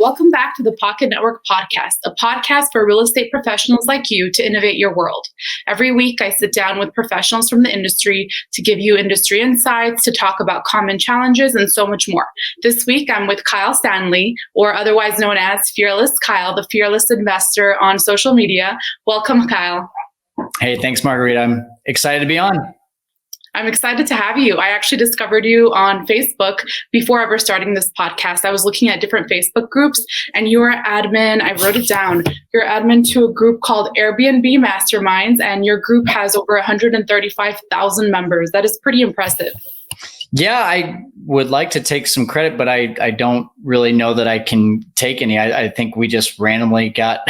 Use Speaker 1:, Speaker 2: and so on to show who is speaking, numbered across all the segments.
Speaker 1: welcome back to the Pocket Network Podcast, a podcast for real estate professionals like you to innovate your world. Every week, I sit down with professionals from the industry to give you industry insights, to talk about common challenges, and so much more. This week, I'm with Kyle Stanley, or otherwise known as Fearless Kyle, the fearless investor on social media. Welcome, Kyle.
Speaker 2: Hey, thanks, Margarita. I'm excited to be on.
Speaker 1: I'm excited to have you. I actually discovered you on Facebook before ever starting this podcast. I was looking at different Facebook groups and you are admin. I wrote it down. You're admin to a group called Airbnb Masterminds, and your group has over 135,000 members. That is pretty impressive.
Speaker 2: Yeah, I would like to take some credit, but I don't really know that I can take any. I think we just randomly got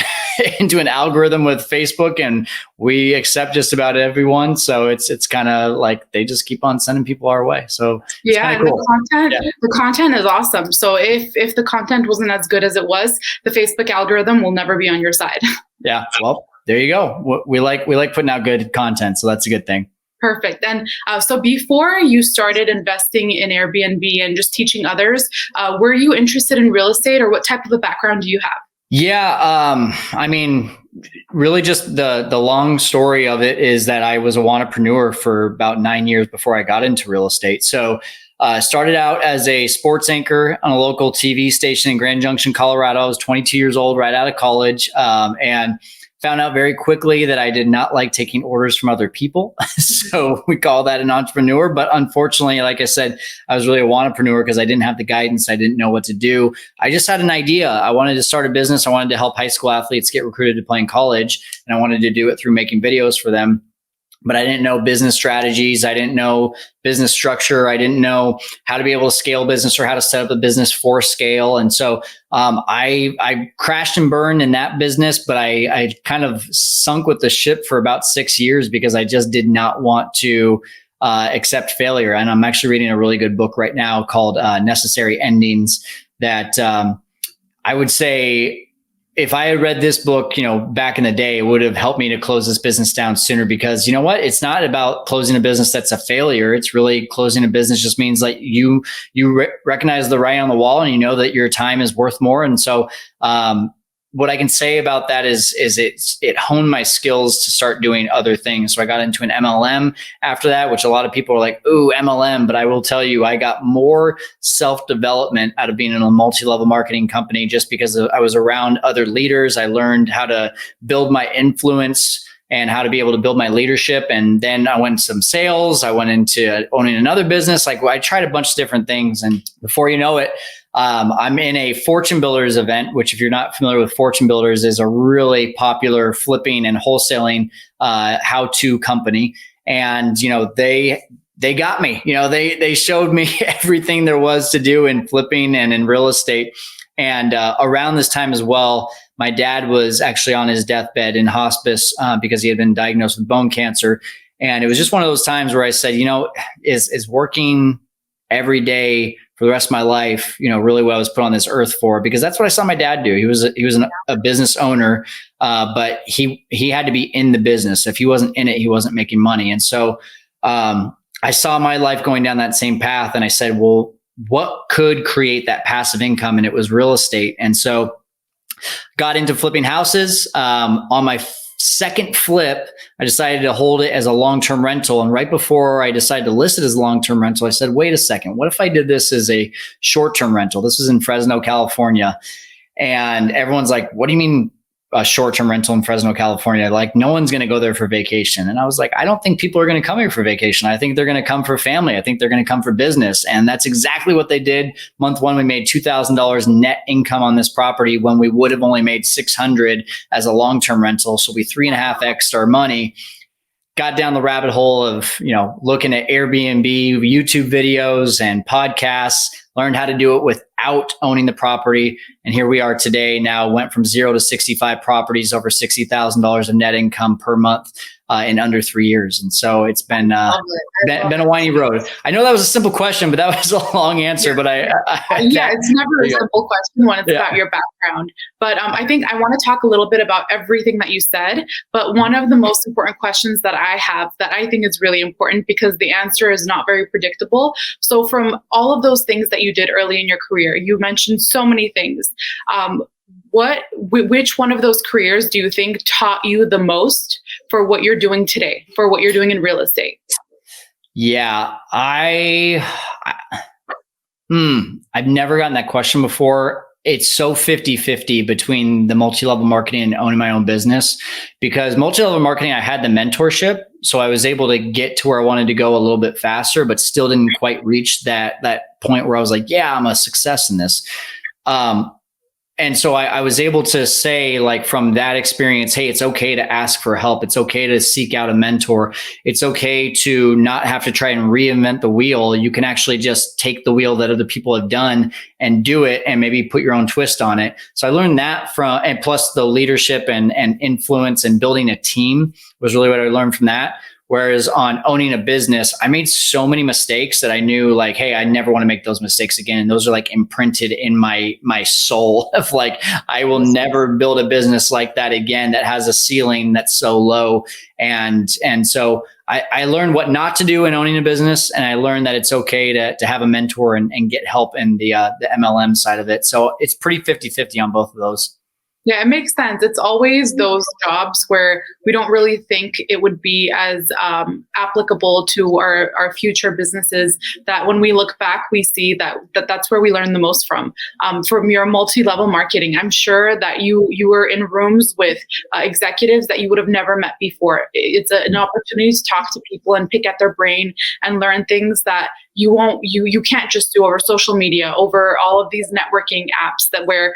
Speaker 2: into an algorithm with Facebook and we accept just about everyone. So it's kind of like they just keep on sending people our way. So
Speaker 1: yeah, and
Speaker 2: cool.
Speaker 1: the content is awesome. So if the content wasn't as good as it was, the Facebook algorithm will never be on your side.
Speaker 2: Yeah, well, there you go. We like putting out good content, so that's a good thing.
Speaker 1: Perfect. And so before you started investing in Airbnb and just teaching others, were you interested in real estate, or what type of a background do you have?
Speaker 2: Yeah, I mean, really just the long story of it is that I was a wantrepreneur for about 9 years before I got into real estate. So started out as a sports anchor on a local TV station in Grand Junction, Colorado. I was 22 years old, right out of college, and found out very quickly that I did not like taking orders from other people. So we call that an entrepreneur. But unfortunately, like I said, I was really a wantrepreneur because I didn't have the guidance. I didn't know what to do. I just had an idea. I wanted to start a business. I wanted to help high school athletes get recruited to play in college. And I wanted to do it through making videos for them. But I didn't know business strategies. I didn't know business structure. I didn't know how to be able to scale business or how to set up a business for scale. And so I crashed and burned in that business, but I kind of sunk with the ship for about 6 years because I just did not want to accept failure. And I'm actually reading a really good book right now called Necessary Endings that I would say, if I had read this book, back in the day, it would have helped me to close this business down sooner, because you know what? It's not about closing a business that's a failure. It's really closing a business just means like you recognize the writing on the wall and you know that your time is worth more. And so, what I can say about that is it honed my skills to start doing other things. So I got into an MLM after that, which a lot of people are like, ooh, MLM. But I will tell you, I got more self-development out of being in a multi-level marketing company just because I was around other leaders. I learned how to build my influence and how to be able to build my leadership. And then I went into some sales. I went into owning another business. Like I tried a bunch of different things. And before you know it, I'm in a Fortune Builders event, which if you're not familiar with Fortune Builders is a really popular flipping and wholesaling how-to company. And, they got me, they showed me everything there was to do in flipping and in real estate. And around this time as well, my dad was actually on his deathbed in hospice because he had been diagnosed with bone cancer. And it was just one of those times where I said, is working every day for the rest of my life, really what I was put on this earth for? Because that's what I saw my dad do. He was a business owner, but he had to be in the business. If he wasn't in it, he wasn't making money. And so I saw my life going down that same path. And I said, well, what could create that passive income? And it was real estate. And so got into flipping houses. On my second flip, I decided to hold it as a long-term rental. And right before I decided to list it as a long-term rental, I said, wait a second, what if I did this as a short-term rental? This was in Fresno, California. And everyone's like, what do you mean a short-term rental in Fresno, California? Like, no one's going to go there for vacation. And I was like, I don't think people are going to come here for vacation. I think they're going to come for family. I think they're going to come for business. And that's exactly what they did. Month one, we made $2,000 net income on this property when we would have only made $600 as a long-term rental. So we 3.5x'd our money. Got down the rabbit hole of, looking at Airbnb, YouTube videos and podcasts, learned how to do it without owning the property. And here we are today. Now went from 0 to 65 properties, over $60,000 of net income per month. in under 3 years. And so it's been a windy road. I know that was a simple question, but that was a long answer. But
Speaker 1: it's never a simple question when it's about your background. But I think I want to talk a little bit about everything that you said. But one of the most important questions that I have that I think is really important, because the answer is not very predictable. So from all of those things that you did early in your career, you mentioned so many things. Which one of those careers do you think taught you the most for what you're doing today, for what you're doing in real estate?
Speaker 2: Yeah, I've never gotten that question before. It's so 50-50 between the multi-level marketing and owning my own business, because multi-level marketing, I had the mentorship. So I was able to get to where I wanted to go a little bit faster, but still didn't quite reach that point where I was like, yeah, I'm a success in this. And so I was able to say, like, from that experience, hey, it's okay to ask for help. It's okay to seek out a mentor. It's okay to not have to try and reinvent the wheel. You can actually just take the wheel that other people have done and do it and maybe put your own twist on it. So I learned that and plus the leadership and influence and building a team was really what I learned from that. Whereas on owning a business, I made so many mistakes that I knew, like, hey, I never want to make those mistakes again. And those are like imprinted in my soul of like, I will never build a business like that again that has a ceiling that's so low. And so I learned what not to do in owning a business. And I learned that it's okay to have a mentor and get help in the MLM side of it. So it's pretty 50-50 on both of those.
Speaker 1: Yeah, it makes sense. It's always those jobs where we don't really think it would be as applicable to our future businesses, that when we look back, we see that's where we learn the most from. From your multi-level marketing, I'm sure that you were in rooms with executives that you would have never met before. It's an opportunity to talk to people and pick at their brain and learn things that you can't just do over social media, over all of these networking apps that where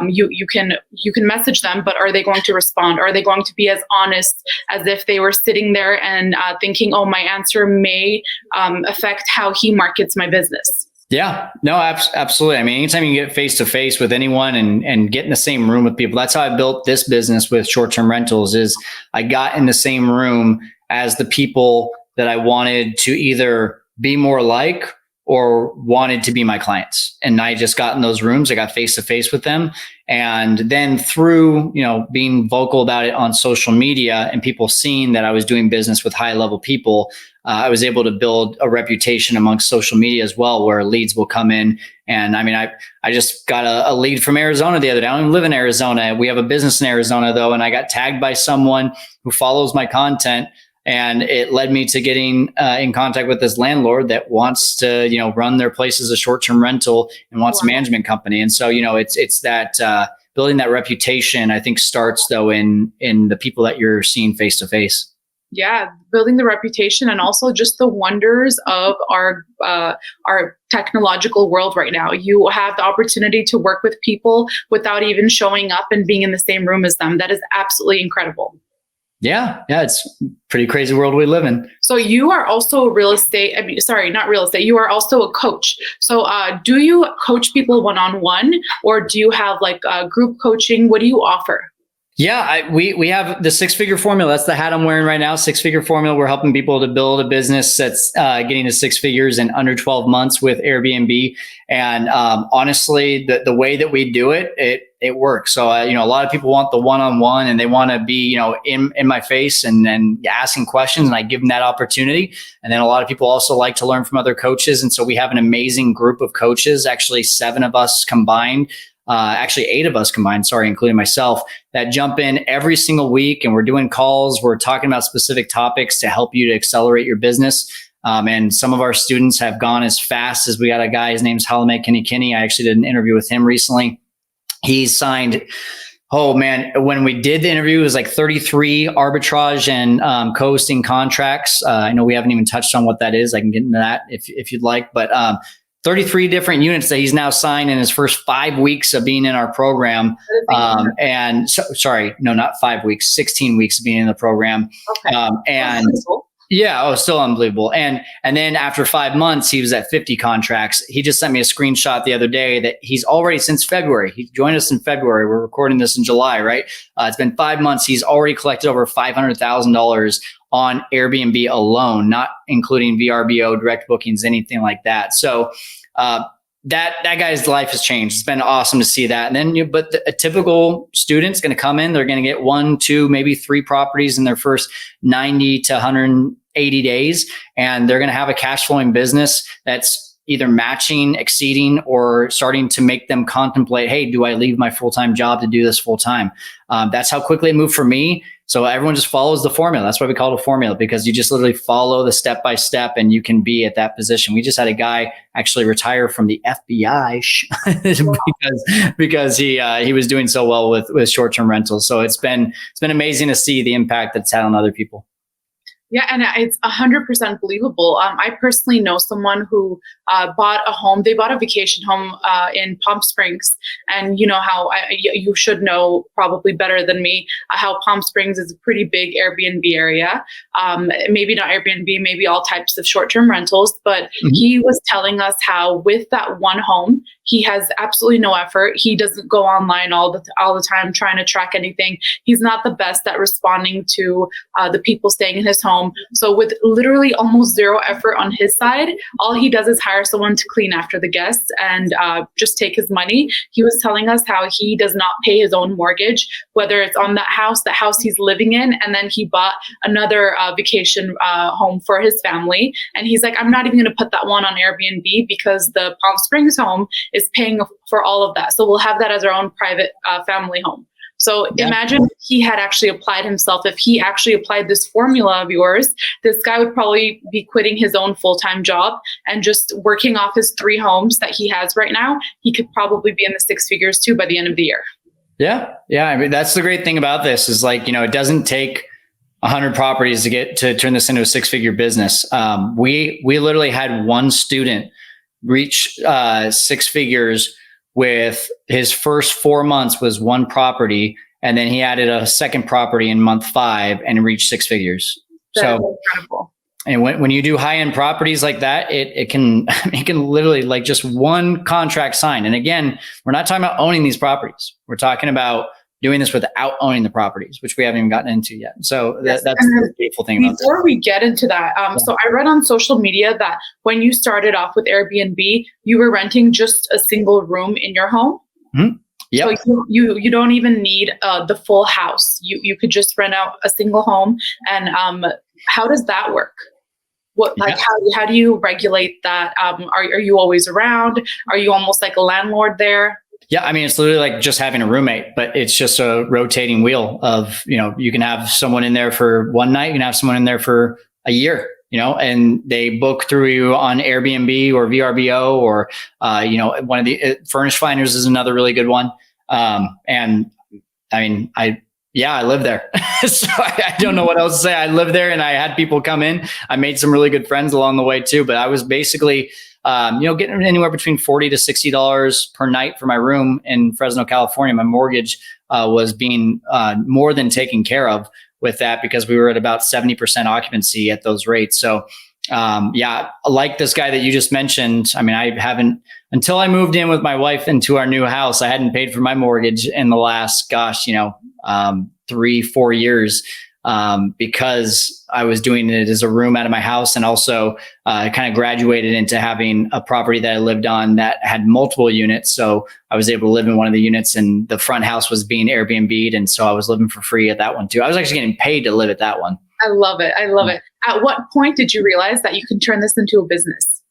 Speaker 1: you can message them, but are they going to respond? Are they going to be as honest as if they were sitting there and thinking, oh, my answer may affect how he markets my business?
Speaker 2: Yeah, no, absolutely. I mean, anytime you get face to face with anyone and get in the same room with people, that's how I built this business with short-term rentals. Is I got in the same room as the people that I wanted to either be more like or wanted to be my clients. And I just got in those rooms. I got face to face with them. And then through, being vocal about it on social media and people seeing that I was doing business with high level people, I was able to build a reputation amongst social media as well, where leads will come in. And I mean, I just got a lead from Arizona the other day. I don't even live in Arizona. We have a business in Arizona though. And I got tagged by someone who follows my content. And it led me to getting in contact with this landlord that wants to, run their place as a short-term rental and wants a management company. And so, it's that building that reputation, I think, starts though in the people that you're seeing face to face.
Speaker 1: Yeah, building the reputation and also just the wonders of our technological world right now. You have the opportunity to work with people without even showing up and being in the same room as them. That is absolutely incredible.
Speaker 2: Yeah, it's a pretty crazy world we live in.
Speaker 1: So you are also not real estate. You are also a coach. So do you coach people one-on-one, or do you have like group coaching? What do you offer?
Speaker 2: Yeah, we have the six-figure formula. That's the hat I'm wearing right now. Six-figure formula. We're helping people to build a business that's getting to six figures in under 12 months with Airbnb. And honestly, the way that we do it, it works. So, a lot of people want the one-on-one and they want to be, in my face and then asking questions, and I give them that opportunity. And then a lot of people also like to learn from other coaches. And so we have an amazing group of coaches, actually 7 of us combined. Actually 8 of us combined, including myself, that jump in every single week, and we're doing calls. We're talking about specific topics to help you to accelerate your business. And some of our students have gone as fast as we got a guy, his name's Halime Kinney. I actually did an interview with him recently. He signed, oh man, when we did the interview, it was like 33 arbitrage and co-hosting contracts. I know we haven't even touched on what that is. I can get into that if you'd like, but 33 different units that he's now signed in his first 5 weeks of being in our program. And so, sorry, no, not 5 weeks, 16 weeks of being in the program.
Speaker 1: Okay.
Speaker 2: And Yeah. Oh, still unbelievable. And then after 5 months, he was at 50 contracts. He just sent me a screenshot the other day that he's already, since February, he joined us in February. We're recording this in July, right? It's been 5 months. He's already collected over $500,000 on Airbnb alone, not including VRBO, direct bookings, anything like that. So, that guy's life has changed. It's been awesome to see that. And then, but a typical student's going to come in, they're going to get 1, 2, maybe 3 properties in their first 90 to 180 days. And they're going to have a cash flowing business that's either matching, exceeding, or starting to make them contemplate, hey, do I leave my full-time job to do this full-time? That's how quickly it moved for me. So everyone just follows the formula. That's why we call it a formula, because you just literally follow the step by step and you can be at that position. We just had a guy actually retire from the FBI because he was doing so well with short-term rentals. So it's been amazing to see the impact that's had on other people.
Speaker 1: Yeah, and it's 100% believable. I personally know someone who bought a home. They bought a vacation home in Palm Springs, and you know how you should know probably better than me how Palm Springs is a pretty big Airbnb area. Maybe not Airbnb, maybe all types of short-term rentals. But he was telling us how with that one home, he has absolutely no effort. He doesn't go online all the time trying to track anything. He's not the best at responding to the people staying in his home. So with literally almost zero effort on his side, all he does is hire someone to clean after the guests and just take his money. He was telling us how he does not pay his own mortgage, whether it's on the house he's living in, and then he bought another vacation home for his family. And he's like, I'm not even going to put that one on Airbnb because the Palm Springs home is paying for all of that. So we'll have that as our own private family home. So imagine if he had actually applied himself, if he actually applied this formula of yours, this guy would probably be quitting his own full-time job and just working off his 3 homes that he has right now. He could probably be in the 6 figures too by the end of the year. Yeah.
Speaker 2: Yeah. I mean, that's the great thing about this is like, it doesn't take 100 properties to turn this into a 6-figure business. We literally had one student reach 6 figures with his first 4 months was 1 property. And then he added a second property in month 5 and reached 6 figures.
Speaker 1: That's incredible.
Speaker 2: And when you do high-end properties like that, it can literally like just one contract signed. And again, we're not talking about owning these properties. We're talking about doing this without owning the properties, which we haven't even gotten into yet. So that's the beautiful thing about this.
Speaker 1: Before we get into that, so I read on social media that when you started off with Airbnb, you were renting just a single room in your home.
Speaker 2: Mm-hmm. Yep.
Speaker 1: So you don't even need the full house. You could just rent out a single home. And how does that work? How do you regulate that? Are you always around? Are you almost like a landlord there?
Speaker 2: Yeah, I mean, it's literally like just having a roommate, but it's just a rotating wheel of, you can have someone in there for one night, you can have someone in there for a year, and they book through you on Airbnb or VRBO or, one of the Furnish Finders is another really good one. And I mean, I live there. So I don't know what else to say. I live there and I had people come in. I made some really good friends along the way too, but I was basically getting anywhere between $40 to $60 per night for my room in Fresno, California. My mortgage was being more than taken care of with that because we were at about 70% occupancy at those rates. So like this guy that you just mentioned, I mean, I haven't, until I moved in with my wife into our new house, I hadn't paid for my mortgage in the last, 3-4 years. Because I was doing it as a room out of my house, and also kind of graduated into having a property that I lived on that had multiple units. So I was able to live in one of the units, and the front house was being Airbnb'd, and so I was living for free at that one too. I was actually getting paid to live at that one.
Speaker 1: I love it. At what point did you realize that you can turn this into a business?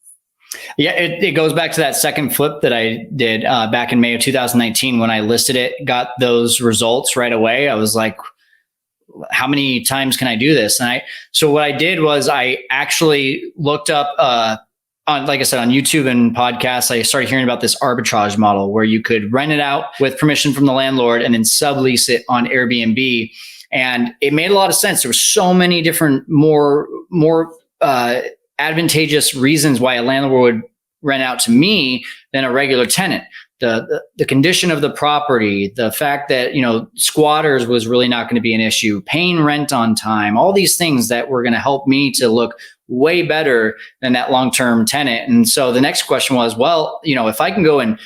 Speaker 2: Yeah, it goes back to that second flip that I did back in May of 2019 when I listed it, got those results right away. I was like, how many times can I do this? So what I did was I actually looked up on, like I said, on YouTube and podcasts, I started hearing about this arbitrage model where you could rent it out with permission from the landlord and then sublease it on Airbnb. And it made a lot of sense. There were so many different more advantageous reasons why a landlord would rent out to me than a regular tenant. the condition of the property, the fact that, squatters was really not going to be an issue, paying rent on time, all these things that were going to help me to look way better than that long-term tenant. And so the next question was, well, if I can go and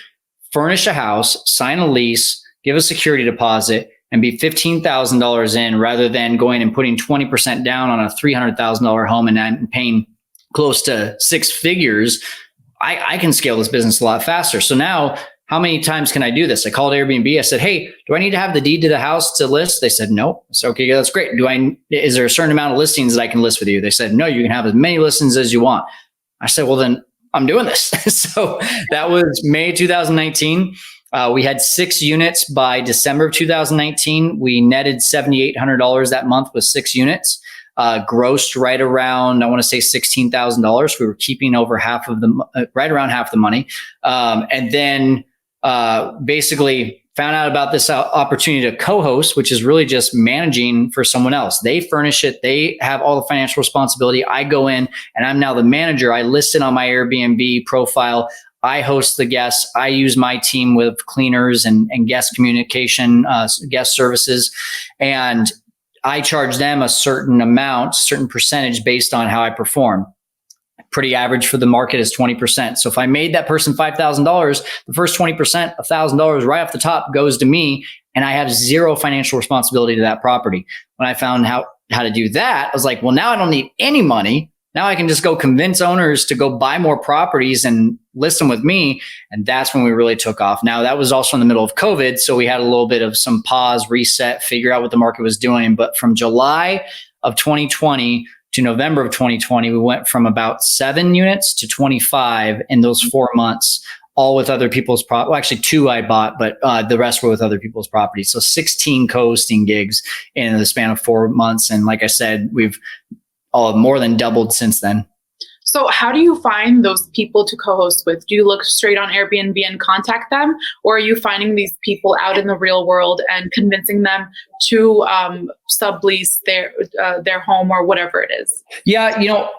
Speaker 2: furnish a house, sign a lease, give a security deposit, and be $15,000 in rather than going and putting 20% down on a $300,000 home and then paying close to six figures, I can scale this business a lot faster. So now, how many times can I do this? I called Airbnb. I said, hey, do I need to have the deed to the house to list? They said, no. I said, okay, that's great. Is there a certain amount of listings that I can list with you? They said, no, you can have as many listings as you want. I said, well, then I'm doing this. So that was May 2019. We had 6 units by December of 2019. We netted $7,800 that month with 6 units. Grossed right around, I want to say $16,000. We were keeping over half of the, right around half the money. And then basically found out about this opportunity to co-host, which is really just managing for someone else. They furnish it. They have all the financial responsibility. I go in and I'm now the manager. I list it on my Airbnb profile. I host the guests. I use my team with cleaners and guest communication, guest services. And I charge them a certain amount, certain percentage based on how I perform. Pretty average for the market is 20%. So if I made that person $5,000, the first 20%, $1,000 right off the top goes to me, and I have zero financial responsibility to that property. When I found how to do that, I was like, well, now I don't need any money. Now I can just go convince owners to go buy more properties and list them with me. And that's when we really took off. Now that was also in the middle of COVID. So we had a little bit of some pause, reset, figure out what the market was doing. But from July of 2020 to November of 2020, we went from about 7 units to 25 in those 4 months, all with other people's well, actually 2 I bought, but the rest were with other people's properties. So 16 co-hosting gigs in the span of 4 months. And like I said, we've more than doubled since then.
Speaker 1: So how do you find those people to co-host with? Do you look straight on Airbnb and contact them? Or are you finding these people out in the real world and convincing them to sublease their home or whatever it is?
Speaker 2: Yeah,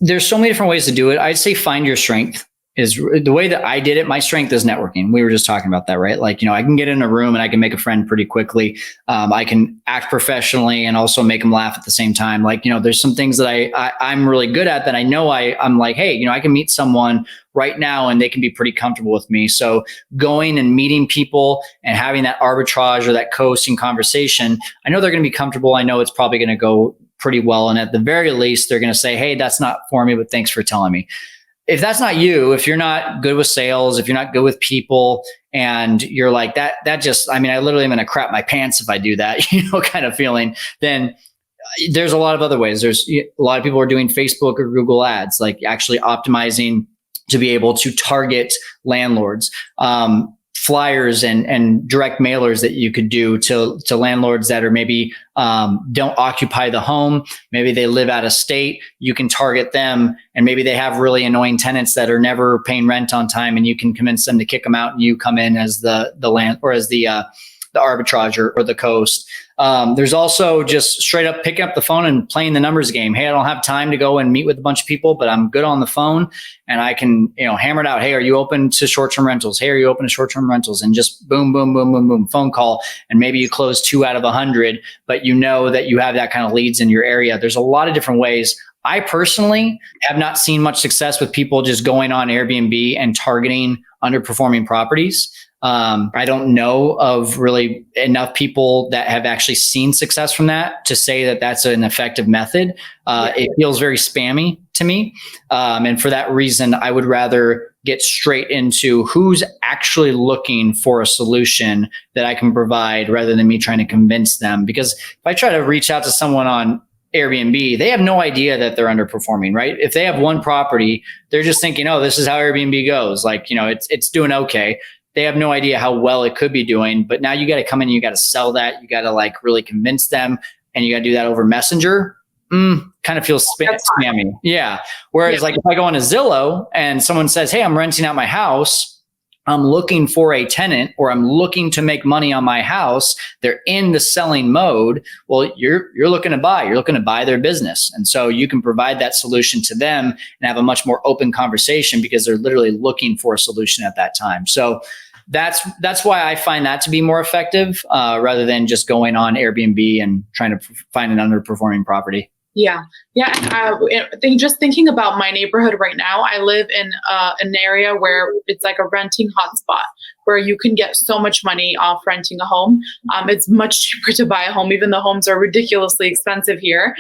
Speaker 2: there's so many different ways to do it. I'd say find your strength. Is the way that I did it. My strength is networking. We were just talking about that, right? Like, I can get in a room and I can make a friend pretty quickly. I can act professionally and also make them laugh at the same time. Like, there's some things that I'm really good at that I know I'm like, hey, I can meet someone right now and they can be pretty comfortable with me. So going and meeting people and having that arbitrage or that co-hosting conversation, I know they're going to be comfortable. I know it's probably going to go pretty well. And at the very least, they're going to say, hey, that's not for me, but thanks for telling me. If that's not you, if you're not good with sales, if you're not good with people, and you're like that just, I literally am going to crap my pants if I do that, kind of feeling, then there's a lot of other ways. There's a lot of people are doing Facebook or Google ads, like actually optimizing to be able to target landlords. Flyers and direct mailers that you could do to landlords that are maybe don't occupy the home. Maybe they live out of state. You can target them, and maybe they have really annoying tenants that are never paying rent on time, and you can convince them to kick them out, and you come in as the land or as the arbitrage or the coast. There's also just straight up picking up the phone and playing the numbers game. Hey, I don't have time to go and meet with a bunch of people, but I'm good on the phone and I can, hammer it out. Hey, are you open to short-term rentals? Hey, are you open to short-term rentals? And just boom, boom, boom, boom, boom, phone call. And maybe you close 2 out of 100, but you know that you have that kind of leads in your area. There's a lot of different ways. I personally have not seen much success with people just going on Airbnb and targeting underperforming properties. I don't know of really enough people that have actually seen success from that to say that that's an effective method. It feels very spammy to me. And for that reason, I would rather get straight into who's actually looking for a solution that I can provide rather than me trying to convince them. Because if I try to reach out to someone on Airbnb, they have no idea that they're underperforming, right? If they have one property, they're just thinking, oh, this is how Airbnb goes. Like, it's doing okay. They have no idea how well it could be doing, but now you got to come in, you got to sell that. You got to really convince them, and you got to do that over Messenger. Kind of feels spammy. Yeah. Whereas if I go on a Zillow and someone says, hey, I'm renting out my house, I'm looking for a tenant or I'm looking to make money on my house. They're in the selling mode. Well, you're looking to buy. You're looking to buy their business. And so you can provide that solution to them and have a much more open conversation because they're literally looking for a solution at that time. So that's why I find that to be more effective rather than just going on Airbnb and trying to find an underperforming property.
Speaker 1: Yeah. Just thinking about my neighborhood right now, I live in an area where it's like a renting hotspot where you can get so much money off renting a home. It's much cheaper to buy a home, even though homes are ridiculously expensive here.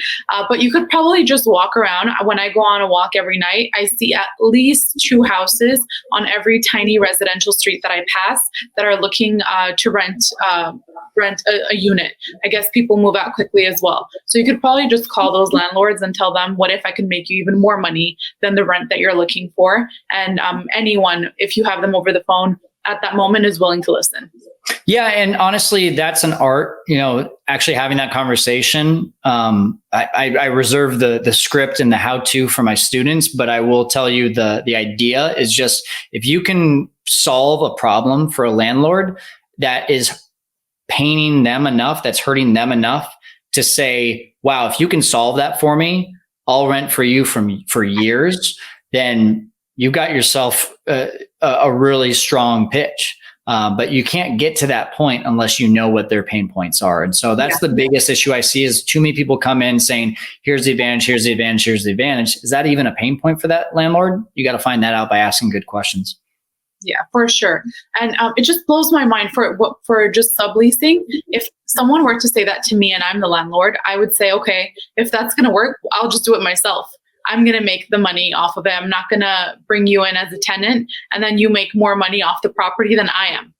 Speaker 1: But you could probably just walk around. When I go on a walk every night, I see at least 2 houses on every tiny residential street that I pass that are looking to rent a unit. I guess people move out quickly as well. So you could probably just call those landlords and tell them, what if I can make you even more money than the rent that you're looking for? And anyone, if you have them over the phone at that moment, is willing to listen.
Speaker 2: Yeah. And honestly, that's an art, actually having that conversation. I reserve the script and the how-to for my students, but I will tell you the idea is just, if you can solve a problem for a landlord that is paining them enough, that's hurting them enough to say, wow, if you can solve that for me, I'll rent for you for years, then you got yourself a really strong pitch. But you can't get to that point unless you know what their pain points are. And so that's the biggest issue I see is too many people come in saying, here's the advantage, here's the advantage, here's the advantage. Is that even a pain point for that landlord? You got to find that out by asking good questions.
Speaker 1: Yeah, for sure. And it just blows my mind for just subleasing. If someone were to say that to me and I'm the landlord, I would say, okay, if that's going to work, I'll just do it myself. I'm going to make the money off of it. I'm not going to bring you in as a tenant and then you make more money off the property than I am.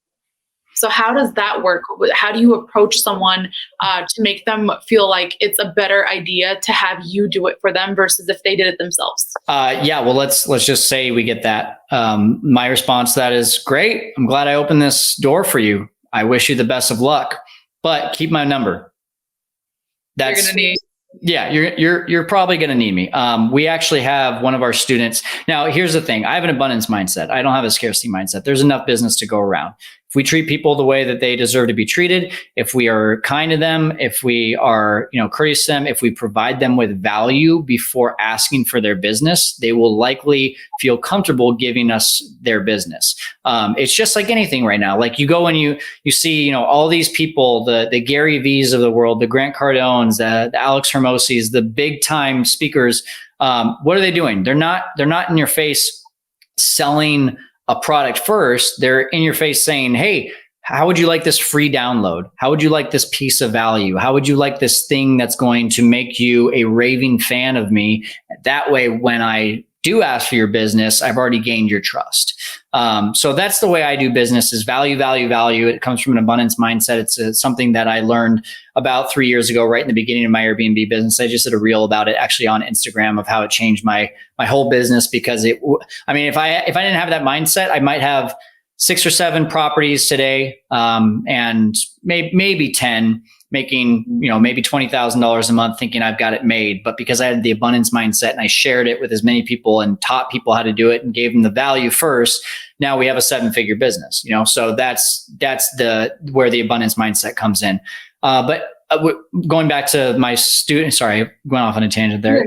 Speaker 1: So how does that work? How do you approach someone to make them feel like it's a better idea to have you do it for them versus if they did it themselves?
Speaker 2: Well, let's just say we get that. My response to that is, great. I'm glad I opened this door for you. I wish you the best of luck, but keep my number.
Speaker 1: You're going to need.
Speaker 2: Yeah, you're probably going to need me. We actually have one of our students. Now, here's the thing. I have an abundance mindset. I don't have a scarcity mindset. There's enough business to go around. If we treat people the way that they deserve to be treated, if we are kind to them, if we are, courteous to them, if we provide them with value before asking for their business, they will likely feel comfortable giving us their business. It's just like anything right now. Like you go and you see, all these people, the Gary V's of the world, the Grant Cardones, the Alex Hermosis, the big time speakers. What are they doing? They're not in your face selling a product first. They're in your face saying, hey, how would you like this free download? How would you like this piece of value? How would you like this thing that's going to make you a raving fan of me? That way, when I do ask for your business, I've already gained your trust. So that's the way I do business is value, value, value. It comes from an abundance mindset. It's something that I learned about 3 years ago, right in the beginning of my Airbnb business. I just did a reel about it actually on Instagram of how it changed my whole business because if I didn't have that mindset, I might have 6 or 7 properties today, and maybe 10 making, maybe $20,000 a month thinking I've got it made. But because I had the abundance mindset and I shared it with as many people and taught people how to do it and gave them the value first, now we have a 7-figure business, so that's where the abundance mindset comes in. But going back to my student, sorry, going off on a tangent there.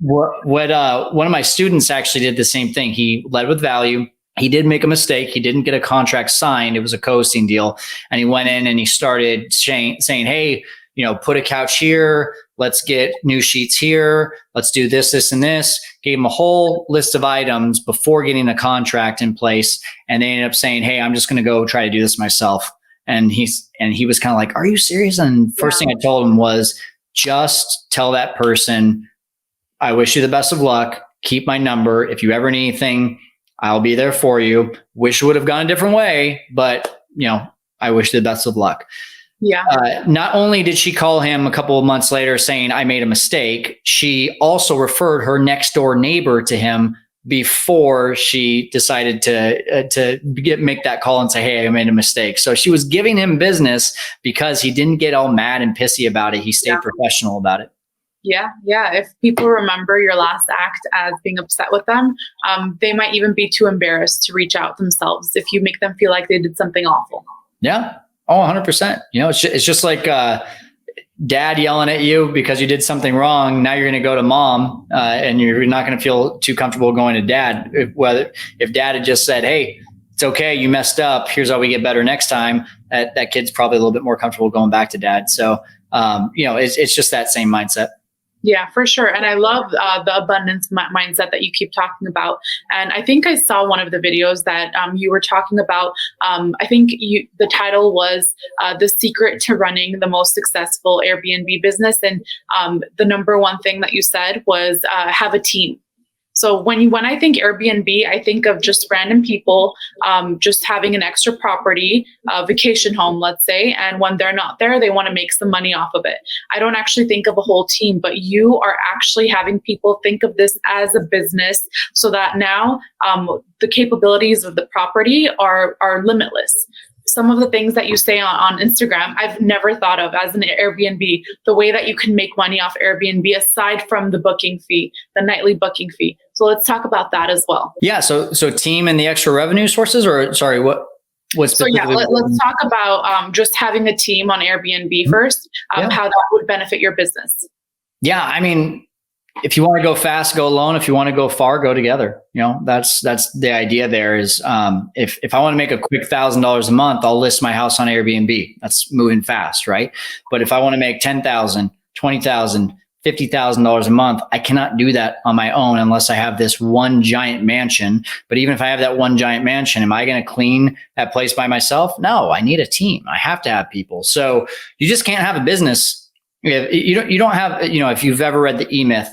Speaker 2: One of my students actually did the same thing. He led with value. He did make a mistake. He didn't get a contract signed. It was a co-hosting deal. And he went in and he started saying, hey, put a couch here. Let's get new sheets here. Let's do this, this, and this. Gave him a whole list of items before getting a contract in place. And they ended up saying, hey, I'm just going to go try to do this myself. And he was kind of like, are you serious? And first thing I told him was just tell that person, I wish you the best of luck. Keep my number. If you ever need anything, I'll be there for you. Wish it would have gone a different way, but I wish you the best of luck.
Speaker 1: Yeah.
Speaker 2: Not only did she call him a couple of months later saying I made a mistake, she also referred her next door neighbor to him before she decided to make that call and say, hey, I made a mistake. So she was giving him business because he didn't get all mad and pissy about it. He stayed professional about it.
Speaker 1: Yeah, yeah. If people remember your last act as being upset with them, they might even be too embarrassed to reach out themselves if you make them feel like they did something awful.
Speaker 2: Yeah. Oh, 100%. It's just like dad yelling at you because you did something wrong. Now you're going to go to mom, and you're not going to feel too comfortable going to dad. If dad had just said, hey, it's okay, you messed up, here's how we get better next time, that kid's probably a little bit more comfortable going back to dad. So, it's just that same mindset.
Speaker 1: Yeah, for sure. And I love the abundance mindset that you keep talking about. And I think I saw one of the videos that you were talking about. I think the title was The Secret to Running the Most Successful Airbnb Business. And the number one thing that you said was have a team. So when I think Airbnb, I think of just random people, just having an extra property, a vacation home, let's say, and when they're not there, they want to make some money off of it. I don't actually think of a whole team, but you are actually having people think of this as a business, so that now the capabilities of the property are limitless. Some of the things that you say on Instagram, I've never thought of as an Airbnb, the way that you can make money off Airbnb aside from the booking fee, the nightly booking fee. So let's talk about that as well.
Speaker 2: Yeah. So team and the extra revenue sources, or sorry, what's
Speaker 1: so yeah, let's talk about just having a team on Airbnb first, how that would benefit your business.
Speaker 2: Yeah. I mean, if you want to go fast, go alone. If you want to go far, go together. That's the idea there is, if I want to make a quick $1,000 a month, I'll list my house on Airbnb. That's moving fast, right? But if I want to make $10,000, $20,000, $50,000 a month, I cannot do that on my own unless I have this one giant mansion. But even if I have that one giant mansion, am I going to clean that place by myself? No, I need a team. I have to have people. So you just can't have a business. You don't have, if you've ever read the E-Myth,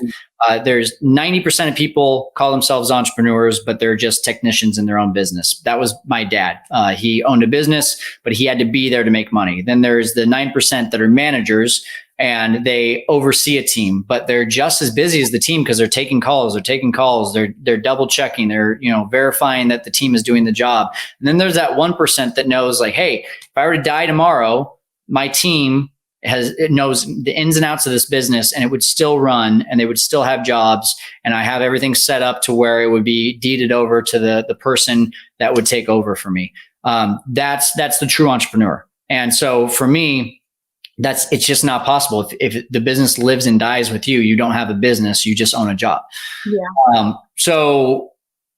Speaker 2: there's 90% of people call themselves entrepreneurs, but they're just technicians in their own business. That was my dad. He owned a business, but he had to be there to make money. Then there's the 9% that are managers, and they oversee a team, but they're just as busy as the team because they're taking calls, they're double checking, they're, verifying that the team is doing the job. And then there's that 1% that knows, like, hey, if I were to die tomorrow, my team it knows the ins and outs of this business, and it would still run, and they would still have jobs, and I have everything set up to where it would be deeded over to the person that would take over for me. That's the true entrepreneur. And so for me, it's just not possible. If the business lives and dies with you, you don't have a business, you just own a job. Yeah. So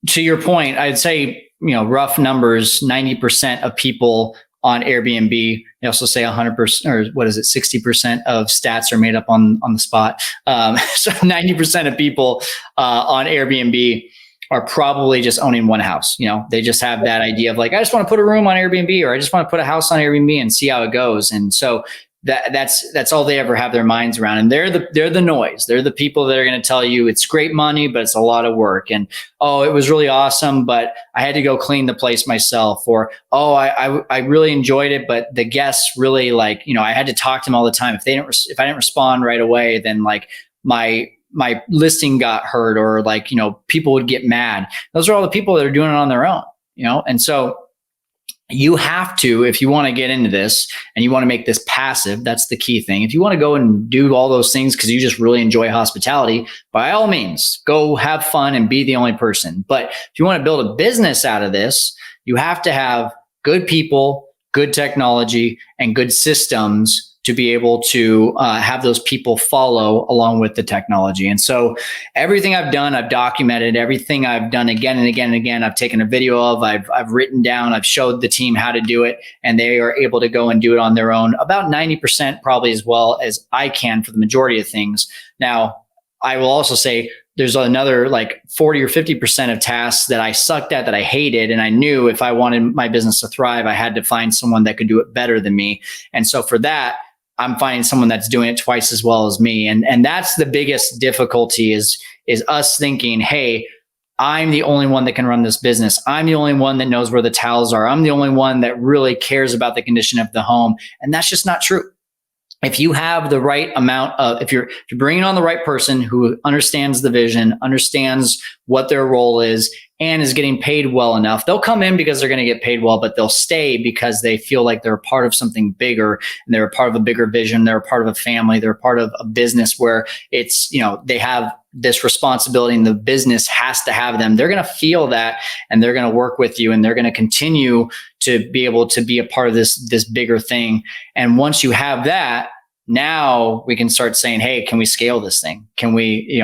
Speaker 2: to your point, I'd say, rough numbers, 90% of people on Airbnb, they also say 100%, or what is it, 60% of stats are made up on the spot. So 90% of people on Airbnb are probably just owning one house. They just have that idea of like, I just want to put a room on Airbnb, or I just want to put a house on Airbnb and see how it goes. And so that's all they ever have their minds around. And they're the noise. They're the people that are going to tell you it's great money, but it's a lot of work. And, oh, it was really awesome, but I had to go clean the place myself. Or, oh, I really enjoyed it, but the guests really I had to talk to them all the time. If I didn't respond right away, then like my listing got hurt, or people would get mad. Those are all the people that are doing it on their own, And so you have to, if you want to get into this and you want to make this passive, that's the key thing. If you want to go and do all those things because you just really enjoy hospitality, by all means, go have fun and be the only person. But if you want to build a business out of this, you have to have good people, good technology, and good systems to be able to have those people follow along with the technology. And so everything I've done, I've documented. Everything I've done again and again and again, I've taken a video of, I've written down, I've showed the team how to do it, and they are able to go and do it on their own, about 90% probably as well as I can for the majority of things. Now, I will also say there's another like 40 or 50% of tasks that I sucked at, that I hated. And I knew if I wanted my business to thrive, I had to find someone that could do it better than me. And so for that, I'm finding someone that's doing it twice as well as me. And that's the biggest difficulty is us thinking, hey, I'm the only one that can run this business. I'm the only one that knows where the towels are. I'm the only one that really cares about the condition of the home. And that's just not true. If you have the right amount of, if you're bringing on the right person who understands the vision, understands what their role is, and is getting paid well enough, they'll come in because they're going to get paid well, but they'll stay because they feel like they're a part of something bigger, and they're a part of a bigger vision. They're a part of a family. They're a part of a business where it's, they have this responsibility and the business has to have them. They're going to feel that, and they're going to work with you, and they're going to continue to be able to be a part of this bigger thing. And once you have that, now we can start saying, hey, can we scale this thing? Can we,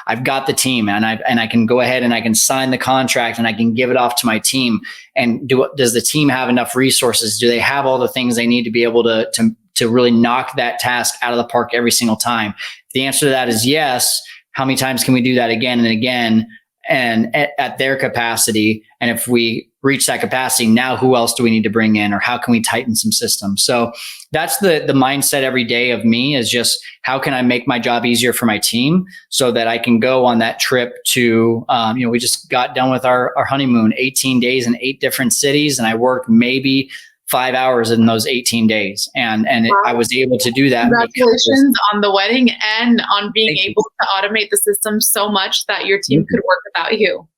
Speaker 2: I've got the team, and I can go ahead and I can sign the contract, and I can give it off to my team. And does the team have enough resources? Do they have all the things they need to be able to really knock that task out of the park every single time? If the answer to that is yes, how many times can we do that again and again, and at their capacity? And if we reach that capacity, now who else do we need to bring in, or how can we tighten some systems? So that's the mindset every day of me, is just how can I make my job easier for my team so that I can go on that trip to, we just got done with our honeymoon, 18 days in 8 different cities. And I worked maybe 5 hours in those 18 days. And
Speaker 1: wow.
Speaker 2: I was able to do that.
Speaker 1: Congratulations on the wedding and on being able to automate the system so much that your team could work without you.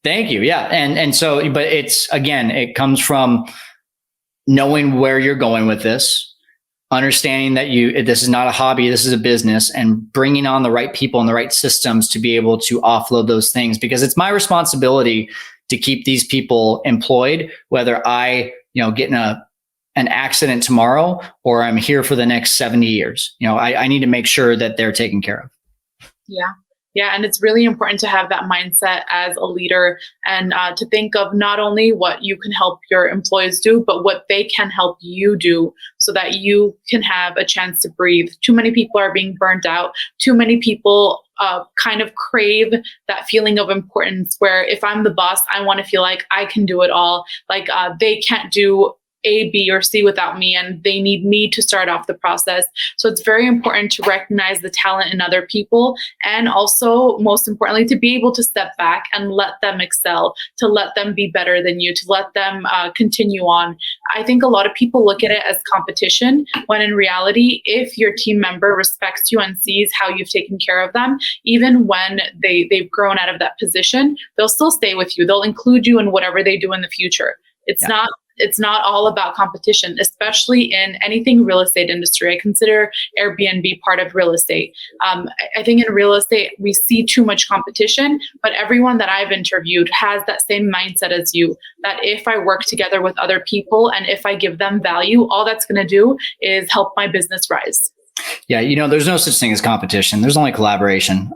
Speaker 2: Thank you. Yeah. And so, but it comes from knowing where you're going with this, understanding that this is not a hobby, this is a business, and bringing on the right people and the right systems to be able to offload those things, because it's my responsibility to keep these people employed, whether I, get in an accident tomorrow or I'm here for the next 70 years. I need to make sure that they're taken care of.
Speaker 1: Yeah. Yeah. And it's really important to have that mindset as a leader, and to think of not only what you can help your employees do, but what they can help you do so that you can have a chance to breathe. Too many people are being burnt out. Too many people kind of crave that feeling of importance, where if I'm the boss, I want to feel like I can do it all. Like they can't do A, B, or C without me, and they need me to start off the process. So it's very important to recognize the talent in other people, and also, most importantly, to be able to step back and let them excel, to let them be better than you, to let them continue on. I think a lot of people look at it as competition, when in reality, if your team member respects you and sees how you've taken care of them, even when they've grown out of that position, they'll still stay with you. They'll include you in whatever they do in the future. It's not all about competition, especially in anything real estate industry. I consider Airbnb part of real estate. I think in real estate, we see too much competition, but everyone that I've interviewed has that same mindset as you, that if I work together with other people and if I give them value, all that's going to do is help my business rise.
Speaker 2: Yeah, there's no such thing as competition. There's only collaboration.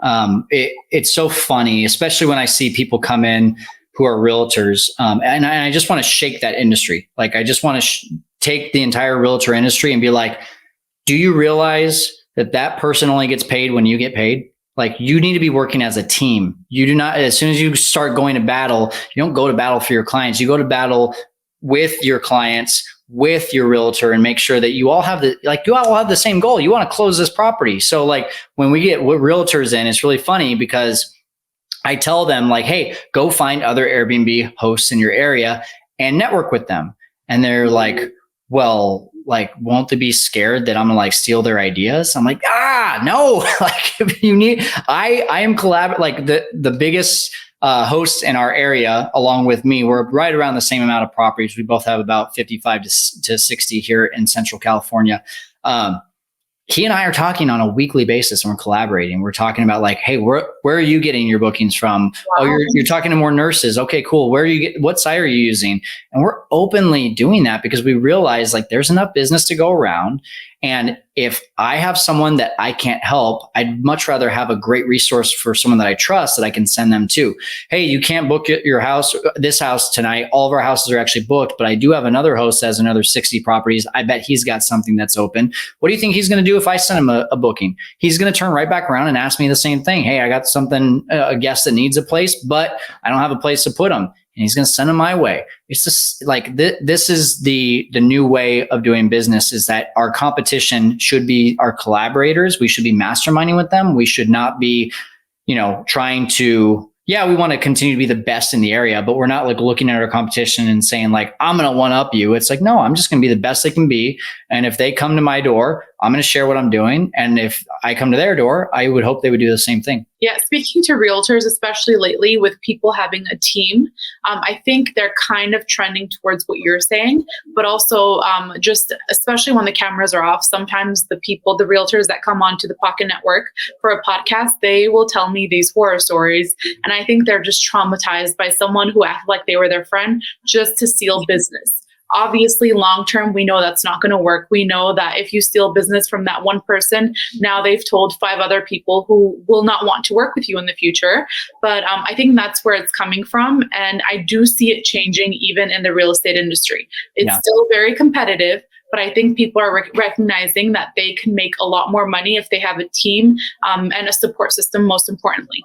Speaker 2: It's so funny, especially when I see people come in who are realtors. And I just want to shake that industry. Like, I just want to take the entire realtor industry and be like, do you realize that person only gets paid when you get paid? Like, you need to be working as a team. You do not, as soon as you start going to battle, you don't go to battle for your clients. You go to battle with your clients, with your realtor, and make sure that you all have the same goal. You want to close this property. So like, when we get realtors in, it's really funny because I tell them like, hey, go find other Airbnb hosts in your area and network with them. And they're like, well, like, won't they be scared that I'm gonna like steal their ideas? I'm like, no, like, if you need, I am like the biggest hosts in our area, along with me, we're right around the same amount of properties. We both have about 55 to 60 here in Central California. He and I are talking on a weekly basis, and we're collaborating. We're talking about like, hey, where are you getting your bookings from? Wow. Oh, you're talking to more nurses. Okay, cool. What site are you using? And we're openly doing that because we realize like there's enough business to go around. And if I have someone that I can't help, I'd much rather have a great resource for someone that I trust that I can send them to. Hey, you can't book this house tonight. All of our houses are actually booked, but I do have another host that has another 60 properties. I bet he's got something that's open. What do you think he's going to do if I send him a booking? He's going to turn right back around and ask me the same thing. Hey, I got a guest that needs a place, but I don't have a place to put him. And he's going to send them my way. It's just like this is the new way of doing business, is that our competition should be our collaborators. We should be masterminding with them. We should not be, trying to, we want to continue to be the best in the area, but we're not like looking at our competition and saying like, I'm going to one up you. It's like, no, I'm just going to be the best they can be. And if they come to my door, I'm going to share what I'm doing. And if I come to their door, I would hope they would do the same thing.
Speaker 1: Yeah, speaking to realtors, especially lately with people having a team, I think they're kind of trending towards what you're saying, but also just especially when the cameras are off, sometimes the realtors that come onto the Pocket Network for a podcast, they will tell me these horror stories. And I think they're just traumatized by someone who acted like they were their friend just to steal business. Obviously, long term, we know that's not going to work. We know that if you steal business from that one person, now they've told 5 other people who will not want to work with you in the future. But I think that's where it's coming from. And I do see it changing even in the real estate industry. It's still very competitive, but I think people are recognizing that they can make a lot more money if they have a team and a support system, most importantly.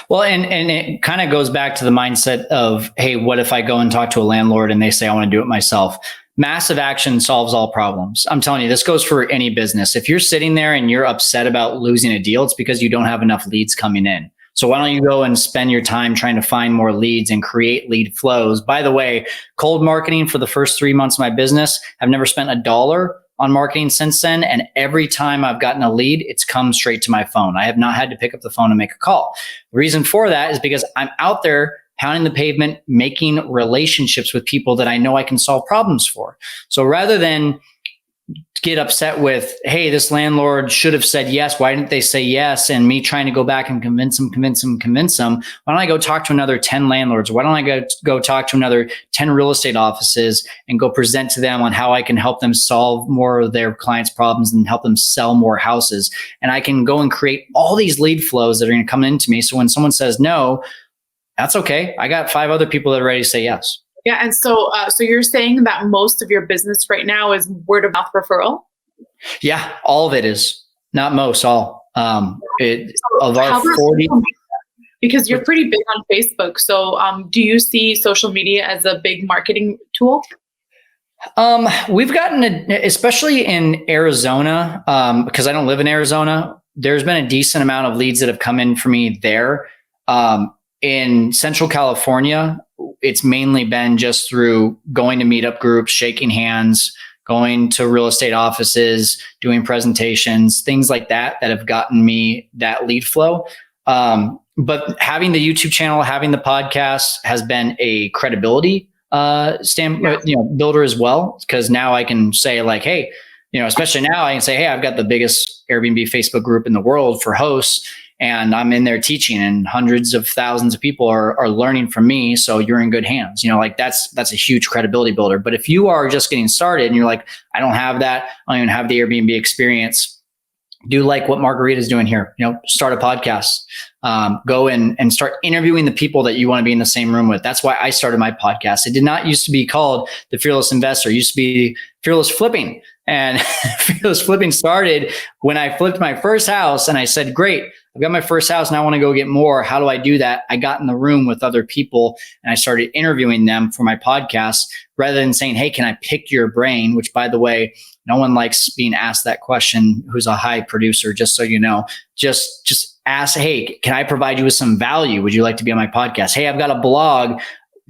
Speaker 2: Well, and it kind of goes back to the mindset of, hey, what if I go and talk to a landlord and they say, I want to do it myself? Massive action solves all problems. I'm telling you, this goes for any business. If you're sitting there and you're upset about losing a deal, it's because you don't have enough leads coming in. So why don't you go and spend your time trying to find more leads and create lead flows? By the way, cold marketing for the first 3 months of my business, I've never spent $1 on marketing since then. And every time I've gotten a lead, it's come straight to my phone. I have not had to pick up the phone and make a call. The reason for that is because I'm out there pounding the pavement, making relationships with people that I know I can solve problems for. So rather than get upset with, hey, this landlord should have said yes, why didn't they say yes? And me trying to go back and convince them, why don't I go talk to another 10 landlords? Why don't I go talk to another 10 real estate offices and go present to them on how I can help them solve more of their clients' problems and help them sell more houses? And I can go and create all these lead flows that are going to come into me. So when someone says no, that's okay. I got 5 other people that are ready to say yes.
Speaker 1: Yeah, and so you're saying that most of your business right now is word of mouth referral?
Speaker 2: Yeah, all of it is. Not most, all. Of our 40.
Speaker 1: Because you're pretty big on Facebook. So do you see social media as a big marketing tool?
Speaker 2: We've gotten, especially in Arizona, because I don't live in Arizona, there's been a decent amount of leads that have come in for me there. In Central California, it's mainly been just through going to meetup groups, shaking hands, going to real estate offices, doing presentations, things like that have gotten me that lead flow. But having the YouTube channel, having the podcast has been a credibility builder as well, because now I can say like, hey, especially now I can say, hey, I've got the biggest Airbnb Facebook group in the world for hosts. And I'm in there teaching, and hundreds of thousands of people are learning from me. So you're in good hands. That's a huge credibility builder. But if you are just getting started and you're like, I don't have that, I don't even have the Airbnb experience, do like what Margarita's doing here. Start a podcast, go and start interviewing the people that you want to be in the same room with. That's why I started my podcast. It did not used to be called The Fearless Investor. It used to be Fearless Flipping. And Fearless Flipping started when I flipped my first house and I said, great, I've got my first house and I want to go get more. How do I do that? I got in the room with other people and I started interviewing them for my podcast rather than saying, hey, can I pick your brain? Which, by the way, no one likes being asked that question who's a high producer, just so you know. Just ask, hey, can I provide you with some value? Would you like to be on my podcast? Hey, I've got a blog.